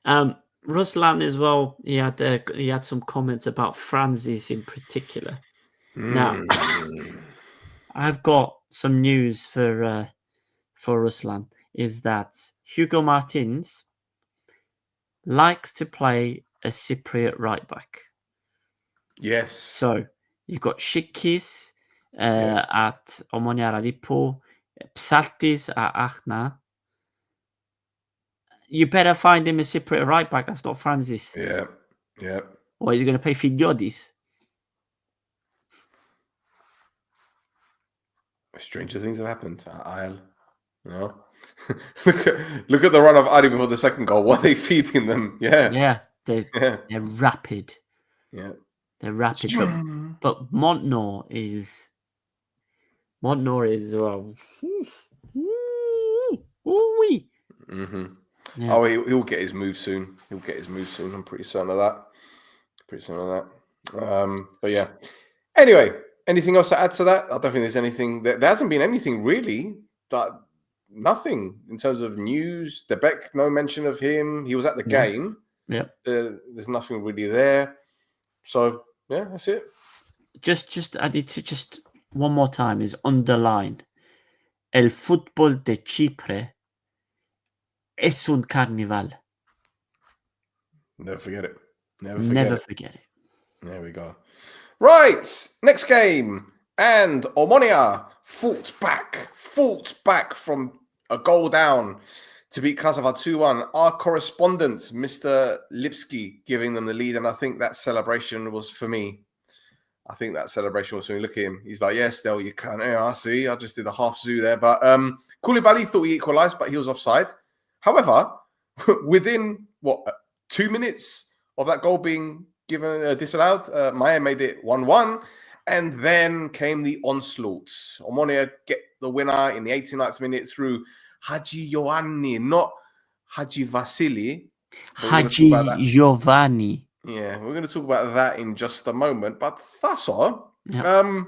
Ruslan as well. He had some comments about Francis in particular. Now, I've got some news for Ruslan. Is that Hugo Martins likes to play a Cypriot right back. Yes. So you've got Shikis Yes. at Omonoia Aradippou, Psaltis at Achna. You better find him a Cypriot right back. That's not Francis. Yeah. Yeah. Or is he going to play Figliodis? Stranger things have happened at Isle. You know? look at the run of Adi before the second goal. What are they feeding them? Yeah. Yeah, they're rapid. Yeah. They're rapid. But Montnor is ooh-wee. Mm-hmm. Yeah. Oh, he'll get his move soon. I'm pretty certain of that. But yeah. Anyway, anything else to add to that? I don't think there's anything. There hasn't been anything really. Nothing in terms of news. Debek, no mention of him. He was at the game. Yep. There's nothing really there. So yeah, that's it. Just I need to just one more time is underline. El fútbol de Chipre es un carnival. Never forget it. Never forget it. There we go. Right, next game. And Omonoia fought back from a goal down to beat Krasovar 2-1. Our correspondent, Mr. Lipsky, giving them the lead. And I think that celebration was for me. Look at him. He's like, yeah, Stel, you can. Yeah, I see. I just did a half zoo there. But Koulibaly thought he equalised, but he was offside. However, within, 2 minutes of that goal being given disallowed, Maya made it 1-1. And then came the onslaughts. Omonoia get the winner in the 89th minute through Haji Ioanni, not Haji Vasili. Haji Giovanni. Yeah, we're going to talk about that in just a moment. But that's all. Yep.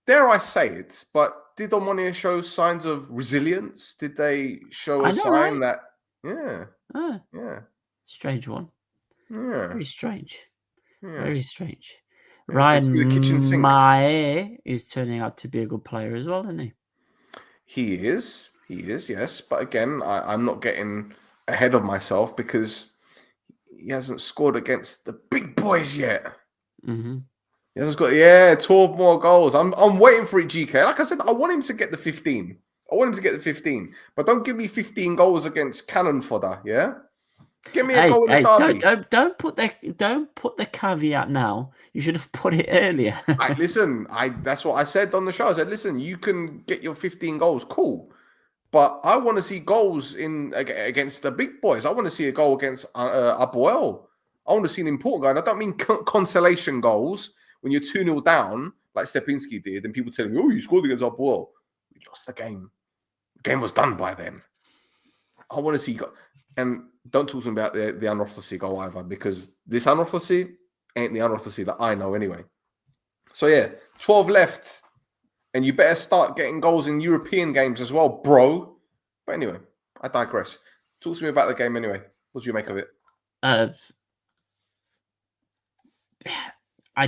Dare I say it, but did Omonoia show signs of resilience? Did they show a sign that... Yeah. Yeah. Strange one. Yeah. Very strange. Yes. Very strange. Yeah, Ryan the kitchen sink. Mae is turning out to be a good player as well, isn't he? He is, yes. But again, I'm not getting ahead of myself because he hasn't scored against the big boys yet. Mm-hmm. He hasn't got 12 more goals. I'm waiting for it, GK. Like I said, I want him to get the 15. But don't give me 15 goals against cannon fodder, yeah? Give me a goal in the derby. Don't put the caveat now. You should have put it earlier. That's what I said on the show. I said, listen, you can get your 15 goals, cool. But I want to see goals against the big boys. I want to see a goal against Apollon. I want to see an important goal. And I don't mean consolation goals when you're 2-0 down, like Stepinski did, and people telling me, oh, you scored against Apollon. We lost the game. The game was done by then. I want to see... And don't talk to me about the unorthodoxy goal either, because this unorthodoxy ain't the unorthodoxy that I know anyway. So yeah, 12 left. And you better start getting goals in European games as well, bro. But anyway, I digress. Talk to me about the game anyway. What do you make of it? I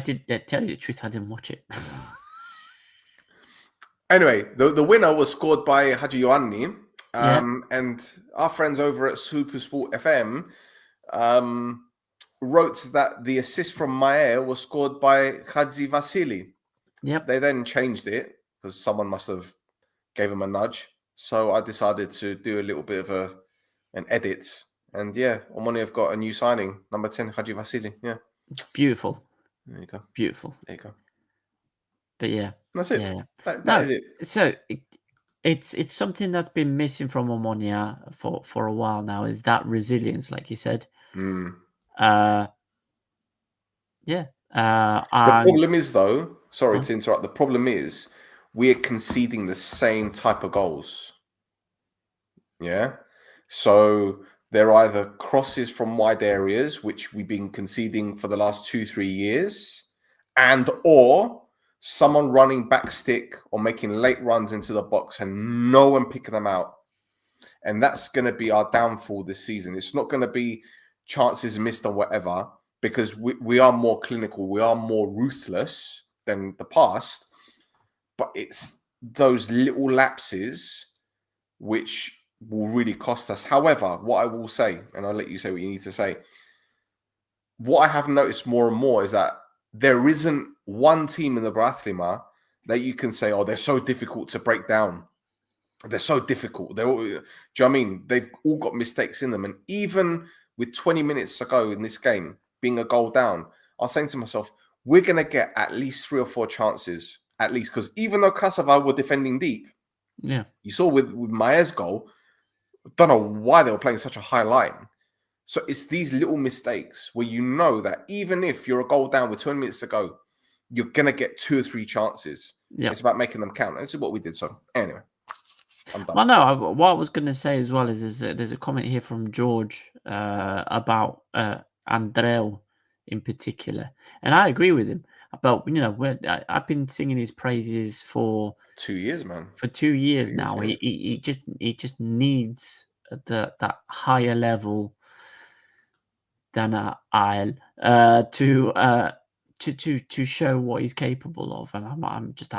did tell you the truth, I didn't watch it. Anyway, the winner was scored by Haji Ioanni. And our friends over at Super Sport FM wrote that the assist from Maya was scored by Haji Vasili. Yep. They then changed it because someone must have gave him a nudge. So I decided to do a little bit of an edit. And yeah, Omonoia have got a new signing, number 10, Haji Vasili. Yeah. Beautiful. There you go. Beautiful. There you go. But yeah. That's it. Yeah. That is it. So it's something that's been missing from Omonoia for a while now, is that resilience, like you said. Mm. The problem is, though, sorry to interrupt, the problem is we are conceding the same type of goals. Yeah? So they're either crosses from wide areas, which we've been conceding for the last 2-3 years, or someone running back stick or making late runs into the box and no one picking them out. And that's going to be our downfall this season. It's not going to be chances missed or whatever, because we are more clinical. We are more ruthless than the past. But it's those little lapses which will really cost us. However, what I will say, and I'll let you say what you need to say, what I have noticed more and more is that there isn't one team in the Brathlima that you can say, oh, they're so difficult to break down. They're so difficult. They're all, do you know what I mean? They've all got mistakes in them. And even with 20 minutes to go in this game, being a goal down, I was saying to myself, we're going to get at least 3 or 4 chances, at least. Because even though Krasava were defending deep, Yeah. you saw with Maier's goal, don't know why they were playing such a high line. So it's these little mistakes where you know that even if you're a goal down with 20 minutes to go, you're going to get 2 or 3 chances. Yeah. It's about making them count. And this is what we did. So anyway, I'm done. Well, no, what I was going to say as well is there's a comment here from George about Andreu in particular. And I agree with him about, I've been singing his praises for 2 years, man. For 2 years 2 years, now. yeah. He just needs that higher level than Isle to show what he's capable of. And I'm just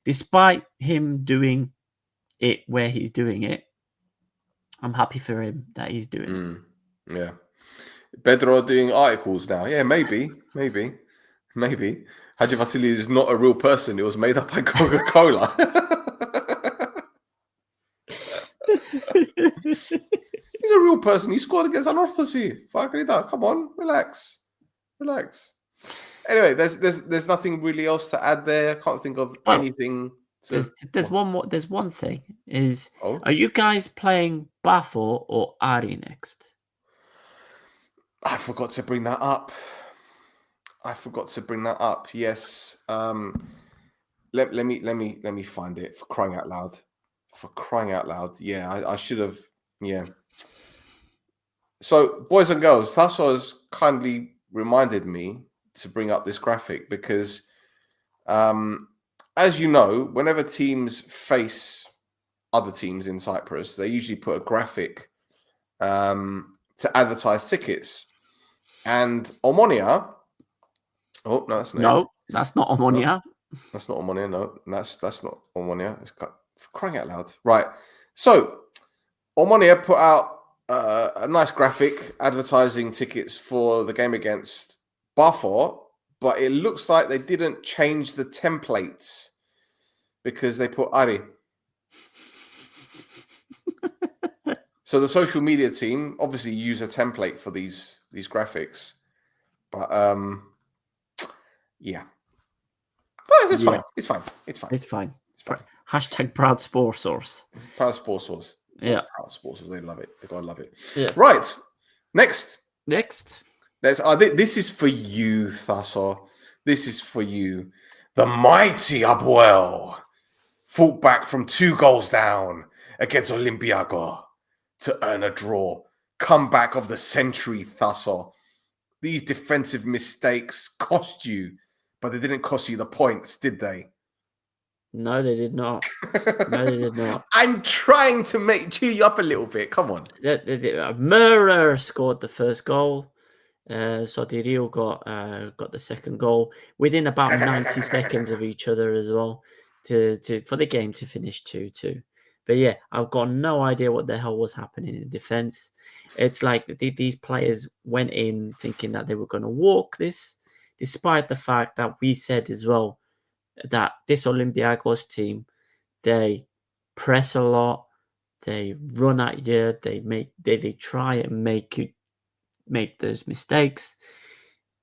despite him doing it where he's doing it, I'm happy for him that he's doing it. Yeah. Pedro doing articles now. Yeah, maybe. Haji Vasily is not a real person. It was made up by Coca-Cola. He's a real person. He scored against Anorthosis. Come on, relax. Anyway, there's nothing really else to add there. I can't think of anything. There's one more. There's one thing. Oh. Are you guys playing Bafo or Ari next? I forgot to bring that up. Yes. Let me find it, for crying out loud. Yeah, I should have. Yeah. So, boys and girls, Tassos kindly reminded me to bring up this graphic because, as you know, whenever teams face other teams in Cyprus, they usually put a graphic to advertise tickets. And Omonoia. Oh no, that's not. No, that's not Omonoia. No, that's not Omonoia. No, that's not Omonoia. It's for crying out loud, right? So Omonoia put out a nice graphic advertising tickets for the game against Bafo, but it looks like they didn't change the templates because they put Ari. So the social media team obviously use a template for these graphics, but yeah, but it's fine. It's fine. Hashtag proud sport source. Proud sport source. Yeah, proud sport source. They love it. They gotta love it. Yes. Right. Next. Let's. This is for you, Thasso. This is for you. The mighty Apollon fought back from 2 goals down against Olympiacos to earn a draw. Comeback of the century, Thasso. These defensive mistakes cost you, but they didn't cost you the points, did they? No, they did not. I'm trying to cheer you up a little bit. Come on. Murrer scored the first goal. Sotirio got the second goal within about 90 seconds of each other as well for the game to finish 2-2. But yeah, I've got no idea what the hell was happening in defense. It's like these players went in thinking that they were going to walk this, despite the fact that we said as well that this Olympiacos team, they press a lot, they run at you, they try and make those mistakes,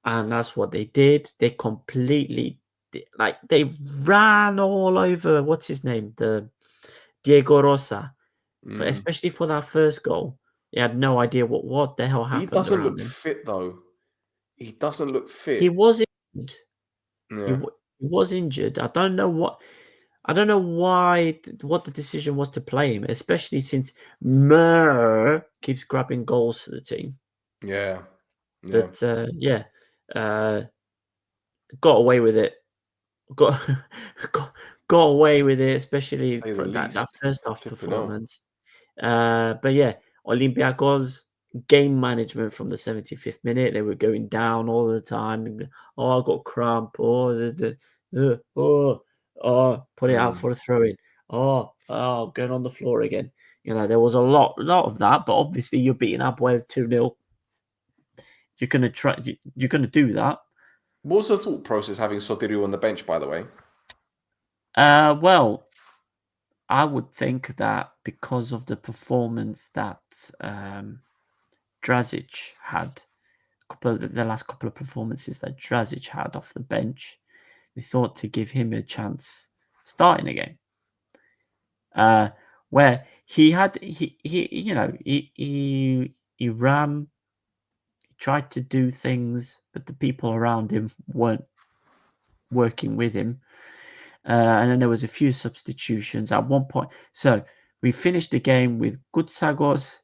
and that's what they did. They completely they ran all over what's his name, the Diego Rosa, especially for that first goal. He had no idea what the hell happened. He doesn't look fit though. He doesn't look fit. He was injured. Yeah. He was injured. I don't know why. What the decision was to play him, especially since Murr keeps grabbing goals for the team. Yeah. But got away with it. Got away with it, especially for that first half performance. But yeah, Olympiacos game management from the 75th minute. They were going down all the time. Oh, I got cramp. Oh, put it out for a throw in. Oh, going on the floor again. There was a lot of that. But obviously, you're beating Apollon 2-0. You're gonna try. You're gonna do that. What was the thought process having Sotirio on the bench, by the way? Well, I would think that because of the performance that Drazic had, the last couple of performances that Drazic had off the bench, they thought to give him a chance starting again. Where he ran, he tried to do things, but the people around him weren't working with him. And then there was a few substitutions at one point. So we finished the game with Goutsagos,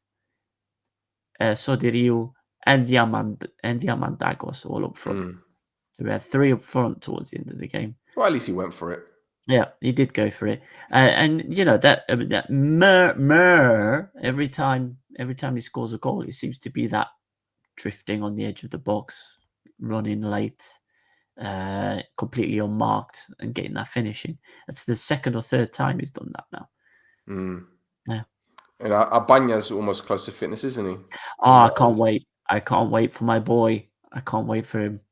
Sodiriou, and Diamandagos all up front. So we had 3 up front towards the end of the game. Well, at least he went for it. Yeah, he did go for it, and that Mur every time he scores a goal, it seems to be that drifting on the edge of the box, running late, completely unmarked, and getting that finishing. That's the second or third time he's done that now. Yeah, and Abanya's almost close to fitness, isn't he? Oh, I can't wait! I can't wait for my boy. I can't wait for him.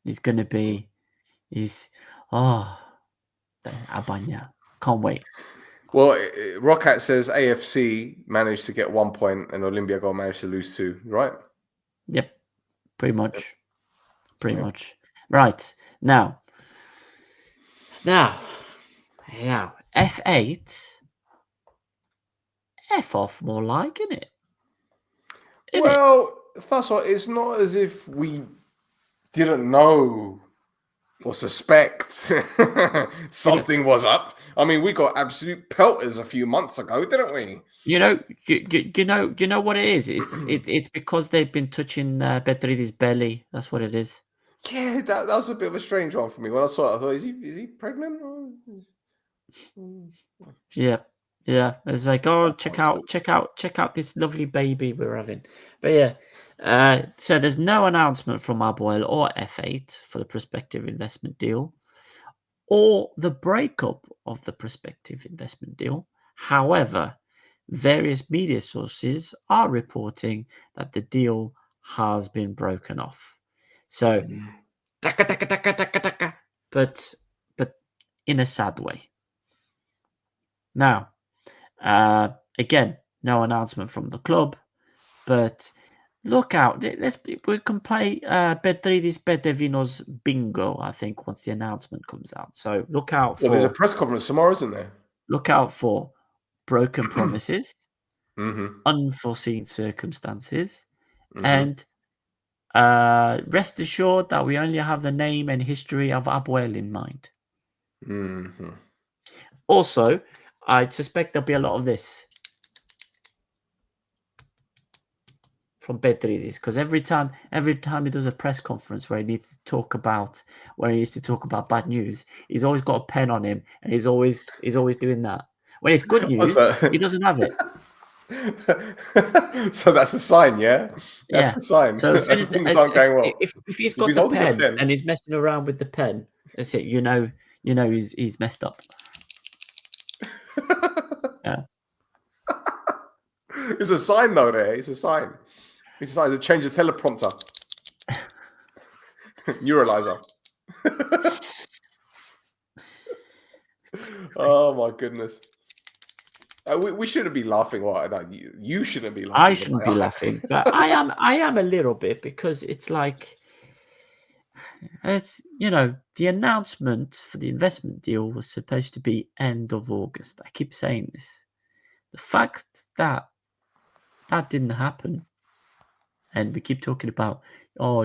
He's gonna be. Abanya. Can't wait. Well, Rocket says AFC managed to get 1 point and Olympiacos managed to lose 2, right? Yep, pretty much. Pretty much. Right. Now, F8. F off more like, isn't it? Well, Thasso, it's not as if we didn't know or suspect something was up. I mean, we got absolute pelters a few months ago, didn't we? You know what it is. It's because they've been touching Bedridi's belly. That's what it is. Yeah, that was a bit of a strange one for me. When I saw it, I thought, is he pregnant? Yeah. It's like, oh, check out this lovely baby we're having. But yeah. So there's no announcement from Aboil or F8 for the prospective investment deal or the breakup of the prospective investment deal. However, various media sources are reporting that the deal has been broken off. So, but in a sad way. Now, again, no announcement from the club, but look out. We can play Bedridis Bedevino's bingo, I think, once the announcement comes out. So look out for... Well, there's a press conference tomorrow, isn't there? Look out for broken promises, unforeseen circumstances, and rest assured that we only have the name and history of Abuel in mind. Also, I suspect there'll be a lot of this from Bedridis, because every time he does a press conference where he needs to talk about bad news, he's always got a pen on him, and he's always doing that. When it's good news, he doesn't have it. So that's the sign, yeah. That's the sign. So as soon as things aren't going well. If he's got the pen and he's messing around with the pen, that's it. You know he's messed up. Yeah. It's a sign, though. There, it's a sign. It's a sign to change the teleprompter. Neuralizer. Oh my goodness. We shouldn't be laughing. Well, no, you shouldn't be laughing. I shouldn't be laughing, but I am a little bit, because it's like, the announcement for the investment deal was supposed to be end of August. I keep saying this. The fact that didn't happen, and we keep talking about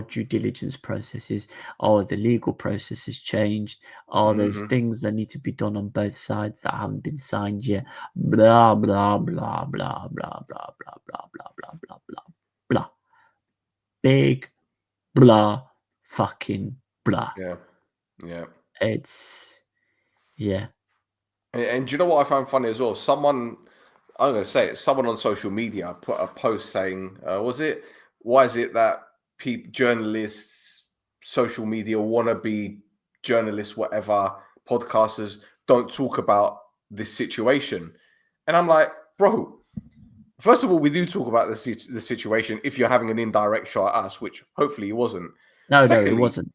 due diligence processes, the legal process has changed, there's things that need to be done on both sides that haven't been signed yet, blah blah blah blah blah blah blah blah blah blah blah blah blah, big blah fucking blah. Yeah. It's And do you know what I found funny as well? Someone on social media put a post saying, why is it that journalists, social media, wannabe journalists, whatever, podcasters don't talk about this situation? And I'm like, bro, first of all, we do talk about the situation if you're having an indirect shot at us, which hopefully it wasn't. No, it wasn't.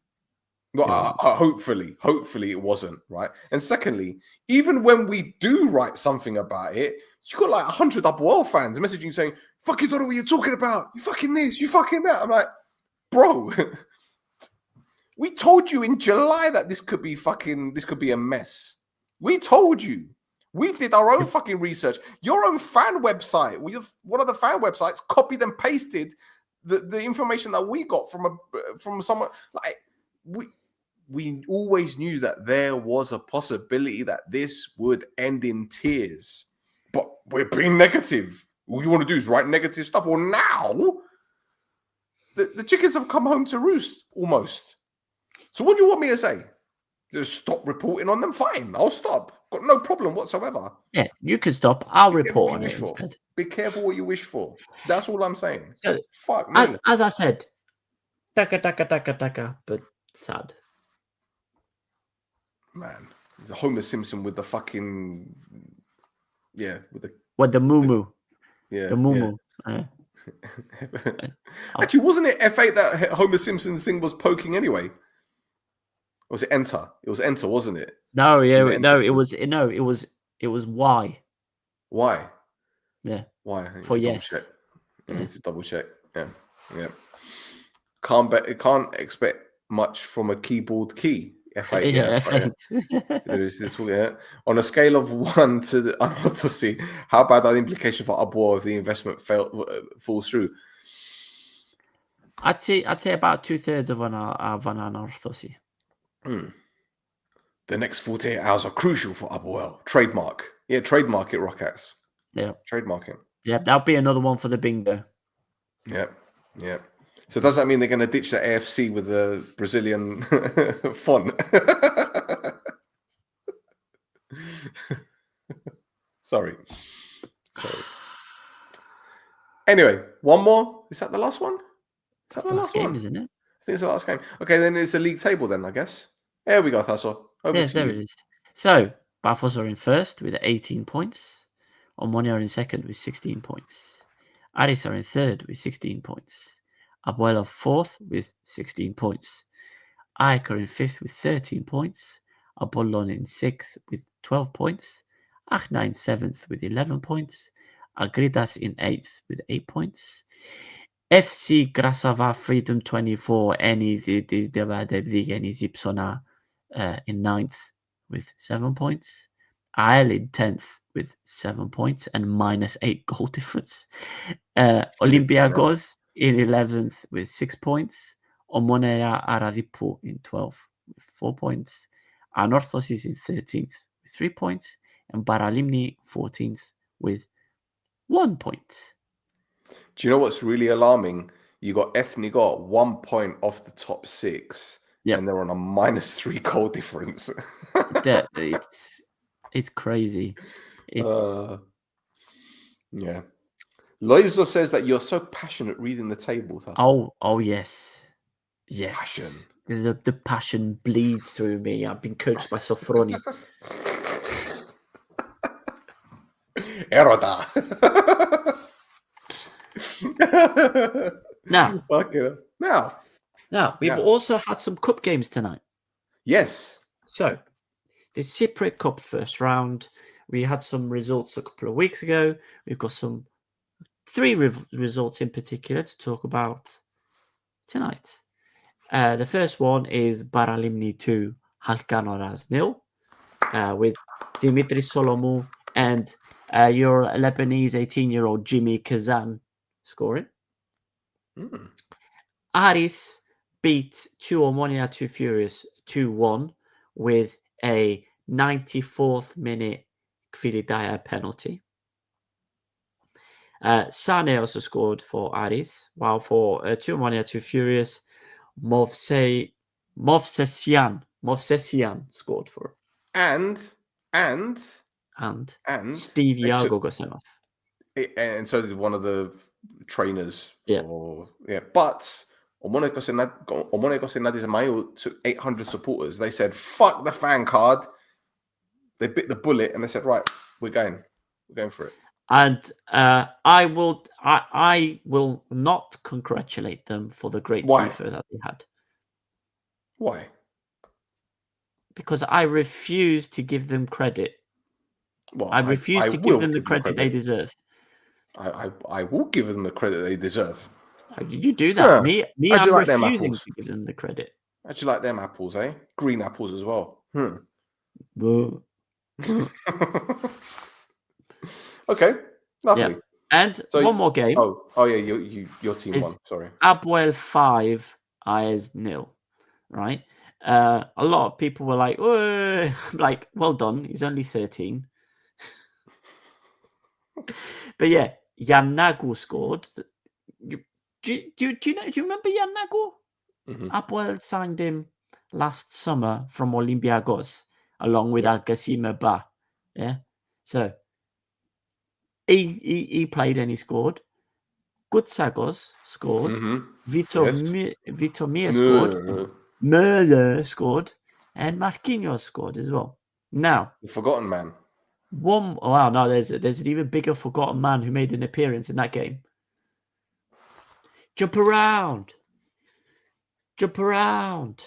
Well, Yeah. hopefully it wasn't, right? And secondly, even when we do write something about it, you got like 100 Upwell fans messaging saying, "Fuck, you don't know what you're talking about. You fucking this, you fucking that." I'm like, bro, we told you in July that this could be a mess. We told you. We did our own fucking research. Your own fan website, one of the fan websites, copied and pasted the information that we got from someone. Like we always knew that there was a possibility that this would end in tears, but we're being negative. All you want to do is write negative stuff. Well, now the chickens have come home to roost almost. So what do you want me to say? Just stop reporting on them? Fine, I'll stop. Got no problem whatsoever. Yeah, you can stop. I'll Be careful report what on you it wish for. instead. Be careful what you wish for. That's all I'm saying. So, Fuck me. as I said, taka, but sad. Man, it's a Homer Simpson with the fucking What the moo yeah. the moo. Actually, wasn't it F8 that Homer Simpson's thing was poking anyway? Or was it Enter? It was Enter, wasn't it? No, yeah, The no, Enter it was Y. Why? Yeah, Why? I need for to double yes. check. I need to double check. Yeah. Can't expect much from a keyboard key. F8. Yeah, that's right, F8. There is this. Yeah. On a scale of 1 to the unorthodoxy, how bad are the implications for Upwell if the investment falls through? I'd say about 2/3 of an unorthodoxy. The next 48 hours are crucial for Upwell. Trademark. Yeah, trademark it, Rockats. Yeah. Trademark it. Yeah, that'll be another one for the bingo. Yeah. So does that mean they're going to ditch the AFC with the Brazilian font? Sorry. Anyway, one more. Is that the last one? Is that the last game, one? isn't it? I think it's the last game. Okay, then it's a league table then, I guess. There we go, Thasso. Yes, there it is. So, Bafos are in first with 18 points. Omonoia are in second with 16 points. Aris are in third with 16 points. Abuelo fourth with 16 points. Aik are in fifth with 13 points. Apollon in sixth with 12 points. Achna in seventh with 11 points. Agridas in eighth with 8 points. FC Grasava Freedom 24 any Zipsona in ninth with 7 points. Ael in 10th with 7 points and -8 goal difference. Olympiacos in 11th with 6 points. Omonoia Aradippou in 12th with 4 points. Anorthos is in 13th with 3 points. And Paralimni 14th with 1 point. Do you know what's really alarming? You got Ethni got 1 point off the top 6, and they're on a -3 goal difference. It's crazy. Yeah. Loizo says that you're so passionate reading the table. Oh yes. Passion. The passion bleeds through me. I've been coached by Sofroni. Eroda. Now, we've also had some cup games tonight. Yes. So, the Cypriot Cup first round. We had some results a couple of weeks ago. We've got some 3 results in particular to talk about tonight. The first one is Paralimni 2, Halkanoras 0, with Dimitri Solomou and your Lebanese 18-year-old Jimmy Kazan scoring. Aris beat 2 Omonoia 2 Furious 2-1 with a 94th minute Kvilidaya penalty. Sane also scored for Aris, while for 2 Omonoia 2 Furious, Movsesian scored for And Steve Yago got sent off. And so did one of the trainers. Yeah. But Omonoia Aradippou took 800 supporters. They said, fuck the fan card. They bit the bullet and they said, right, we're going for it. And I will not congratulate them for the great tifo that they had. Why? Because I refuse to give them credit. Well, I refuse to give them the credit they deserve. I will give them the credit they deserve. How did you do that? Huh. Me, How'd you I'm like them refusing apples? to give them the credit. How'd you like them apples, eh? Green apples as well. Boo. Okay, lovely. Yeah. And So one more game oh yeah, your team is won. Sorry. Apoel 5, Ayers 0. Right? A lot of people were like, "Whoa," like, well done. He's only 13. But yeah, Yanagu scored. Do you remember Yanagu? Mhm. Apoel signed him last summer from Olympiacos along with Yep. Al-Qasim Ba. Yeah. So he played and he scored. Gutsagos scored. Yes. Vitomir scored. No. Murder scored. And Marquinhos scored as well. Now, The forgotten man. there's an even bigger forgotten man who made an appearance in that game. Jump around. Jump around.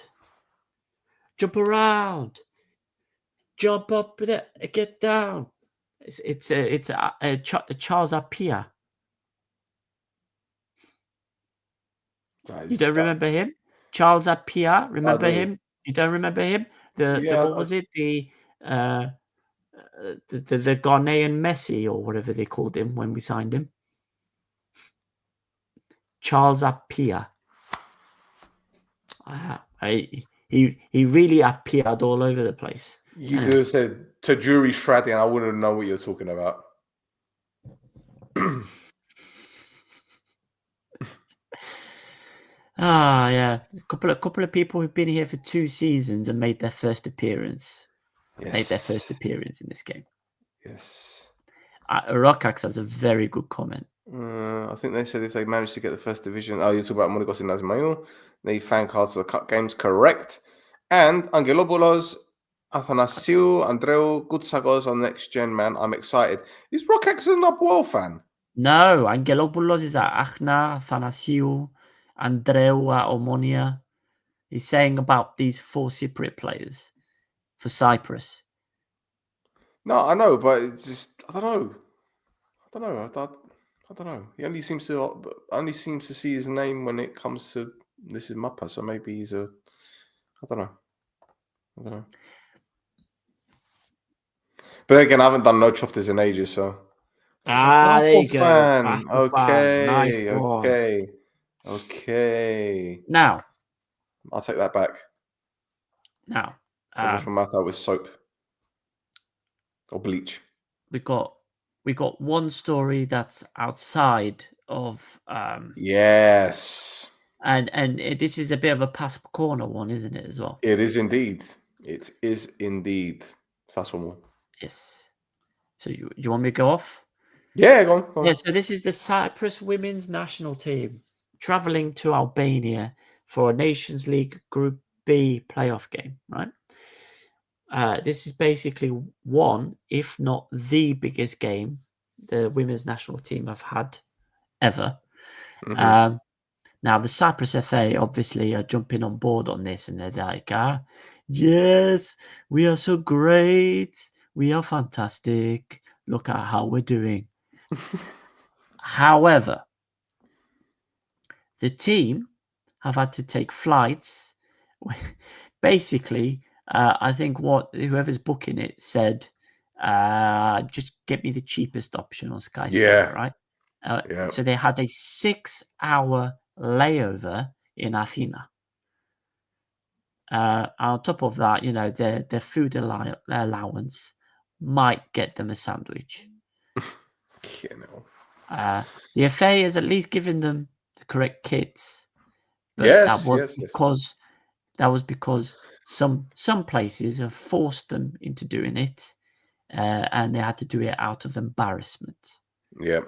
Jump around. Jump up, get down. It's Charles Apia. You don't remember him? Charles Apia, remember him? You don't remember him? What was it? The Ghanaian Messi or whatever they called him when we signed him. Charles Apia. He really appeared all over the place. You could have said Tajuri Shradi and I wouldn't know what you're talking about. Yeah. A couple of people who've been here for 2 seasons and made their first appearance. Yes. Made their first appearance in this game. Yes. Rokax has a very good comment. I think they said if they managed to get the first division, you're talking about Monikos and Nazimayo, they fan cards for the cut games, correct. And Angelopoulos, Athanasiou, Andreu, Gutsagos on next gen, man. I'm excited. Is Rokax an Apoel fan? No, Angelopoulos is at Achna, Athanasiou, Andreu at Omonoia. He's saying about these 4 Cypriot players for Cyprus. No, I know, but it's just I don't know. I don't know. He only seems to see his name when it comes to this is Mappa, so maybe he's a I don't know. But again, I haven't done no Choftas in ages, so he's a there you go. fan. Basketball fan. Nice Okay. Okay. Now, I'll take that back. Now, I wash my mouth out with soap or bleach. we got one story that's outside of Yes. and this is a bit of a pass corner one, isn't it, as well? It is indeed. It is indeed. Sassomo. Yes. So you want me to go off? Yeah, go on. Yeah, so this is the Cyprus women's national team traveling to Albania for a Nations League Group B playoff game, right? This is basically one, if not the biggest game the women's national team have had ever. Mm-hmm. Now, the Cyprus FA obviously are jumping on board on this, and they're like, yes, we are so great. We are fantastic. Look at how we're doing. However, the team have had to take flights. Basically, I think whoever's booking it said, just get me the cheapest option on Skyscanner, right? Yeah. So they had a 6-hour layover in Athena. On top of that, their food allowance might get them a sandwich. The FA has at least given them the correct kits, but that was because some places have forced them into doing it, and they had to do it out of embarrassment. Yeah.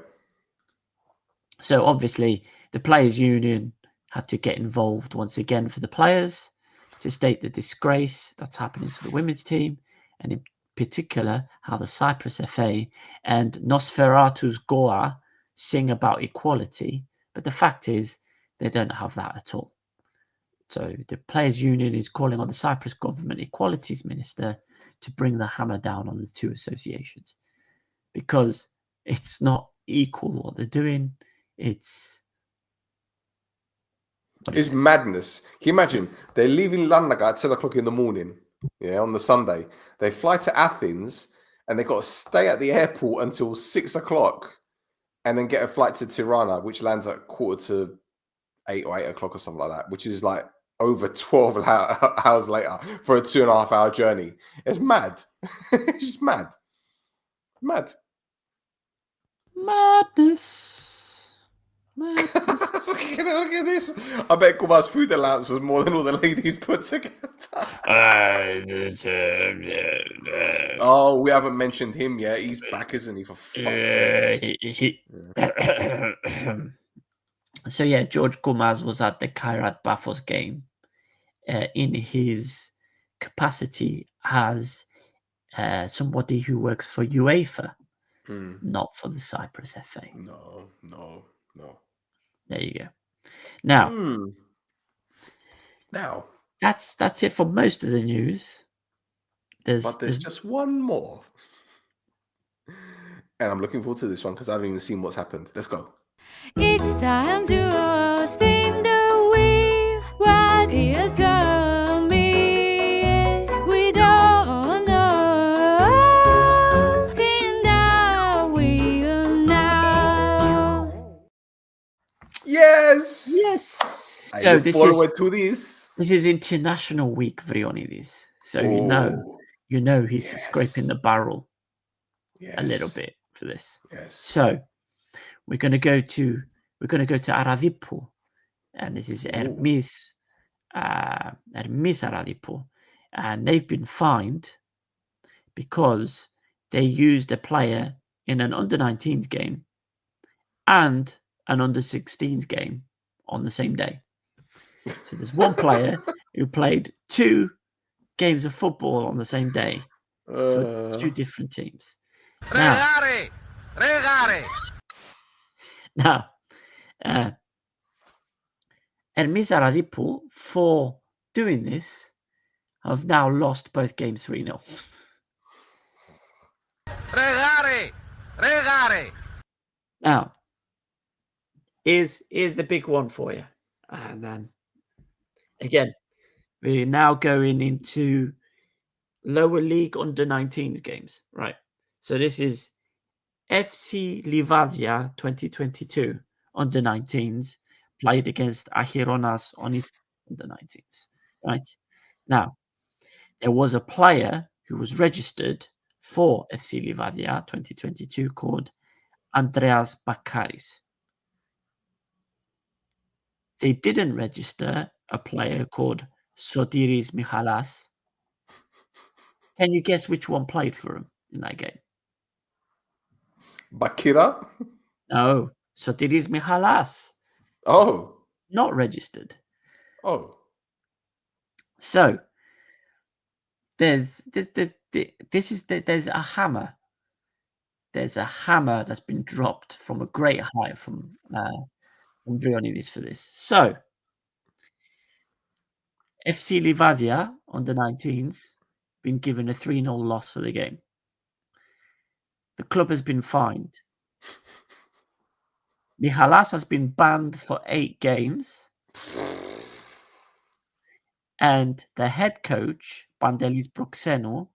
So obviously, the players' union had to get involved once again for the players to state the disgrace that's happening to the women's team, and in particular, how the Cyprus FA and Nosferatu's Goa sing about equality. But the fact is, they don't have that at all. So the players' union is calling on the Cyprus government equalities minister to bring the hammer down on the two associations, because it's not equal what they're doing. It's madness. Can you imagine? They're leaving London at 10 o'clock in the morning, on the Sunday. They fly to Athens and they got to stay at the airport until 6 o'clock and then get a flight to Tirana, which lands at 7:45 or 8 o'clock or something like that, which is like over 12 hours later for a 2.5 hour journey. It's mad. It's just mad. Mad. madness. Look at this. I bet Kuma's food allowance was more than all the ladies put together. Oh, we haven't mentioned him yet. He's back, isn't he? For fuck's sake. So yeah, George Kumaz was at the Kairat Bafos game in his capacity as somebody who works for UEFA, not for the Cyprus FA. No. There you go. Now, that's it for most of the news. There's just one more, and I'm looking forward to this one because I haven't even seen what's happened. Let's go. It's time to spin the wheel. What is coming? We don't know. In the wheel now. Yes. So I look forward to this. This is International Week, Vrionidis. So you know he's scraping the barrel a little bit for this. Yes. So we're going to go to Aradippou, and this is Hermes Aradippou, and they've been fined because they used a player in an under-19s game and an under-16s game on the same day. So there's one player who played 2 games of football on the same day for 2 different teams. Now, Hermes Aradippou, for doing this, have now lost both games 3-0. Now, is the big one for you. And then, again, we're now going into lower league under-19s games, right? So this is FC Livadia 2022 under-19s played against Achironas on his under-19s, right? Now, there was a player who was registered for FC Livadia 2022 called Andreas Bakaris. They didn't register a player called Sotiris Michalas. Can you guess which one played for him in that game? Bakira? No, Sotiris Michalas. Oh. Not registered. Oh. So there's a hammer. There's a hammer that's been dropped from a great height from Vrionidis for this. So FC Livadia on the 19s been given a 3-0 loss for the game. The club has been fined. Michalas has been banned for 8 games. And the head coach, Pantelis Proxeno,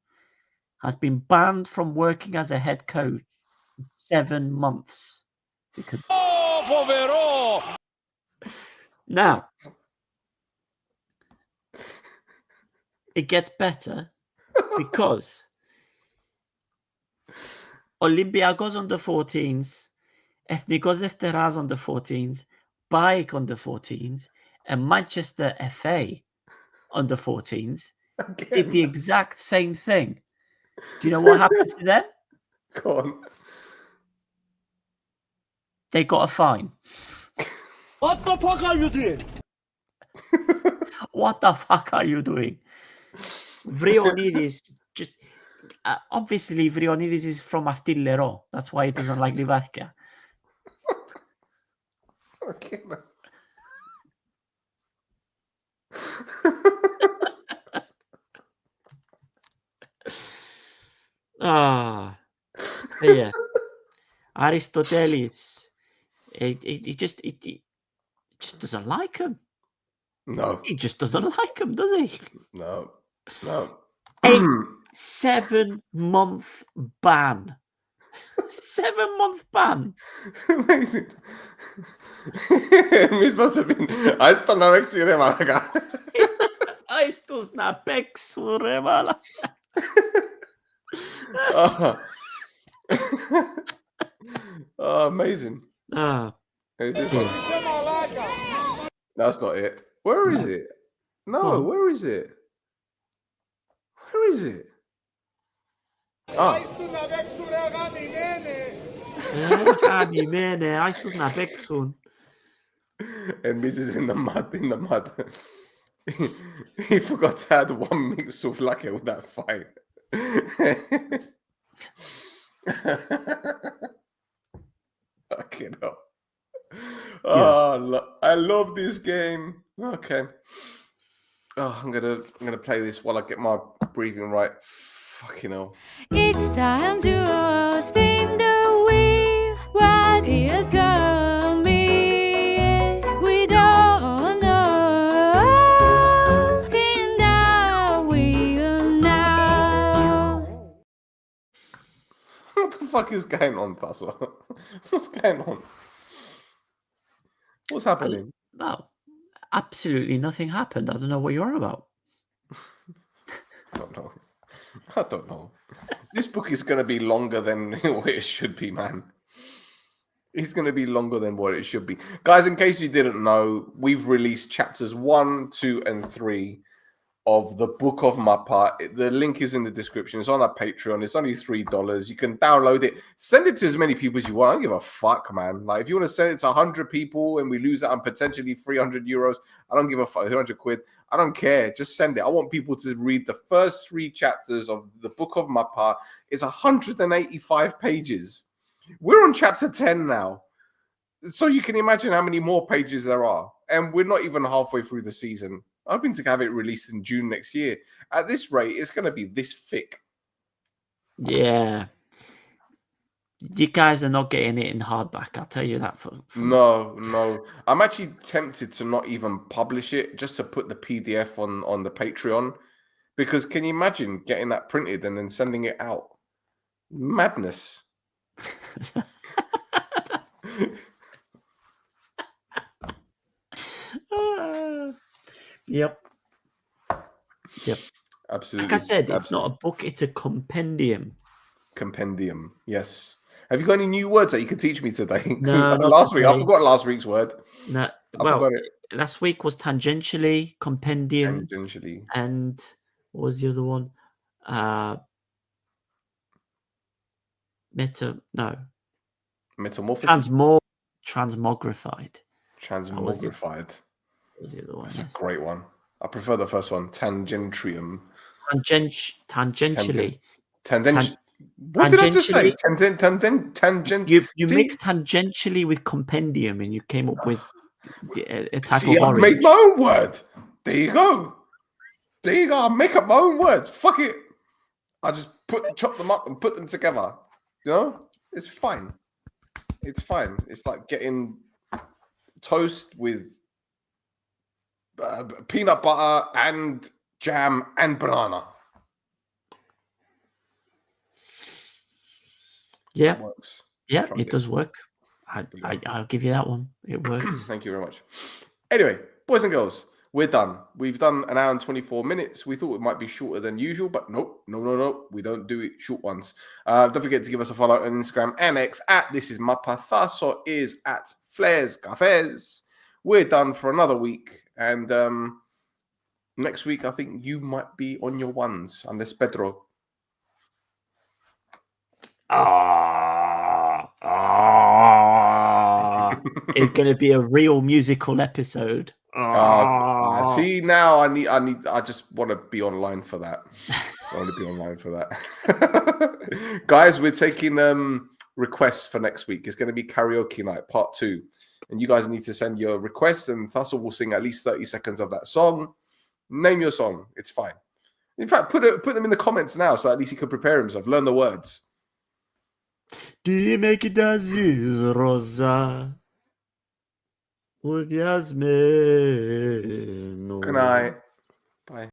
has been banned from working as a head coach for 7 months. Now, it gets better because Olympiacos under 14s, Ethnikos Defteras under 14s, BAEK under 14s, and Manchester FA under 14s did the exact same thing. Do you know what happened to them? Go on. They got a fine. What the fuck are you doing? What the fuck are you doing? Vrionidis just obviously Vrionidis is from Aftillero. That's why he doesn't like Livadia. Okay. Ah, but yeah. Aristoteles, he just doesn't like him. No, He just doesn't like him, does he? no, no. A 7-month ban. 7-month ban. Amazing. Mi must have been. I don't know actually, Malaga. Aistus na peksuremala. Oh, amazing. Ah, Is this one? That's not it. Where is it? No, where is it? Where is it? Ah, Aistus na peksun. and this is in the mud. In the mud. He forgot to add one mix of lucky with that fight. Fucking hell. Oh, I love this game. Okay. Oh, I'm gonna play this while I get my breathing right. Fucking hell. It's time to spin the wheel. What is coming? We don't know. In the wheel now. What the fuck is going on, Tasso? What's going on? What's happening? Well, absolutely nothing happened. I don't know what you're on about. I don't know. I don't know. This book is going to be longer than what it should be, man. It's going to be longer than what it should be. Guys, in case you didn't know, we've released chapters 1, 2, and 3 of the Book of Mappa. The link is in the description. It's on our Patreon. It's only $3. You can download it. Send it to as many people as you want. I don't give a fuck, man. Like, if you want to send it to 100 people and we lose it on potentially 300 euros, I don't give a fuck. 300 quid. I don't care. Just send it. I want people to read the first 3 chapters of the Book of Mappa. It's 185 pages. We're on chapter 10 now. So you can imagine how many more pages there are. And we're not even halfway through the season. I'm hoping to have it released in June next year. At this rate, it's going to be this thick. Yeah. You guys are not getting it in hardback. I'll tell you that. No. I'm actually tempted to not even publish it, just to put the PDF on the Patreon. Because can you imagine getting that printed and then sending it out? Madness. Yep. Absolutely. Like I said, it's not a book, it's a compendium. Compendium, yes. Have you got any new words that you could teach me today? No, not last week. I today. forgot last week's word. No, I well, forgot it. last week was tangentially, compendium, Tangentially. and what was the other one? Metamorphosis. Transmogrified. Transmogrified. What was the other one? That's a great one. I prefer the first one. Tangentium. Tangentially. What did I just say? Tangent. You mixed tangentially with compendium, and you came up with a type of I've orange. made my own word. There you go. I make up my own words. Fuck it. I just chop them up and put them together. You know, it's fine. It's fine. It's like getting toast with peanut butter and jam and banana. Yeah, It works. yeah, Try it does work. I'll give you that one. It works. Thank you very much. Anyway, boys and girls, we're done. We've done an hour and 24 minutes. We thought it might be shorter than usual, but nope. No. We don't do it short ones. Don't forget to give us a follow on Instagram and X at This Is Mappa. Thasso is at Flares Cafes. We're done for another week. And next week, I think you might be on your ones, unless Pedro. It's going to be a real musical episode. See, now I just want to be online for that. I want to be online for that. Guys, we're taking requests for next week. It's going to be karaoke night, part 2. And you guys need to send your requests, and Thasso will sing at least 30 seconds of that song. Name your song. It's fine. In fact, put them in the comments now, so at least he can prepare himself, learn the words. Dime que dazes rosa o Yasmeno. Good night.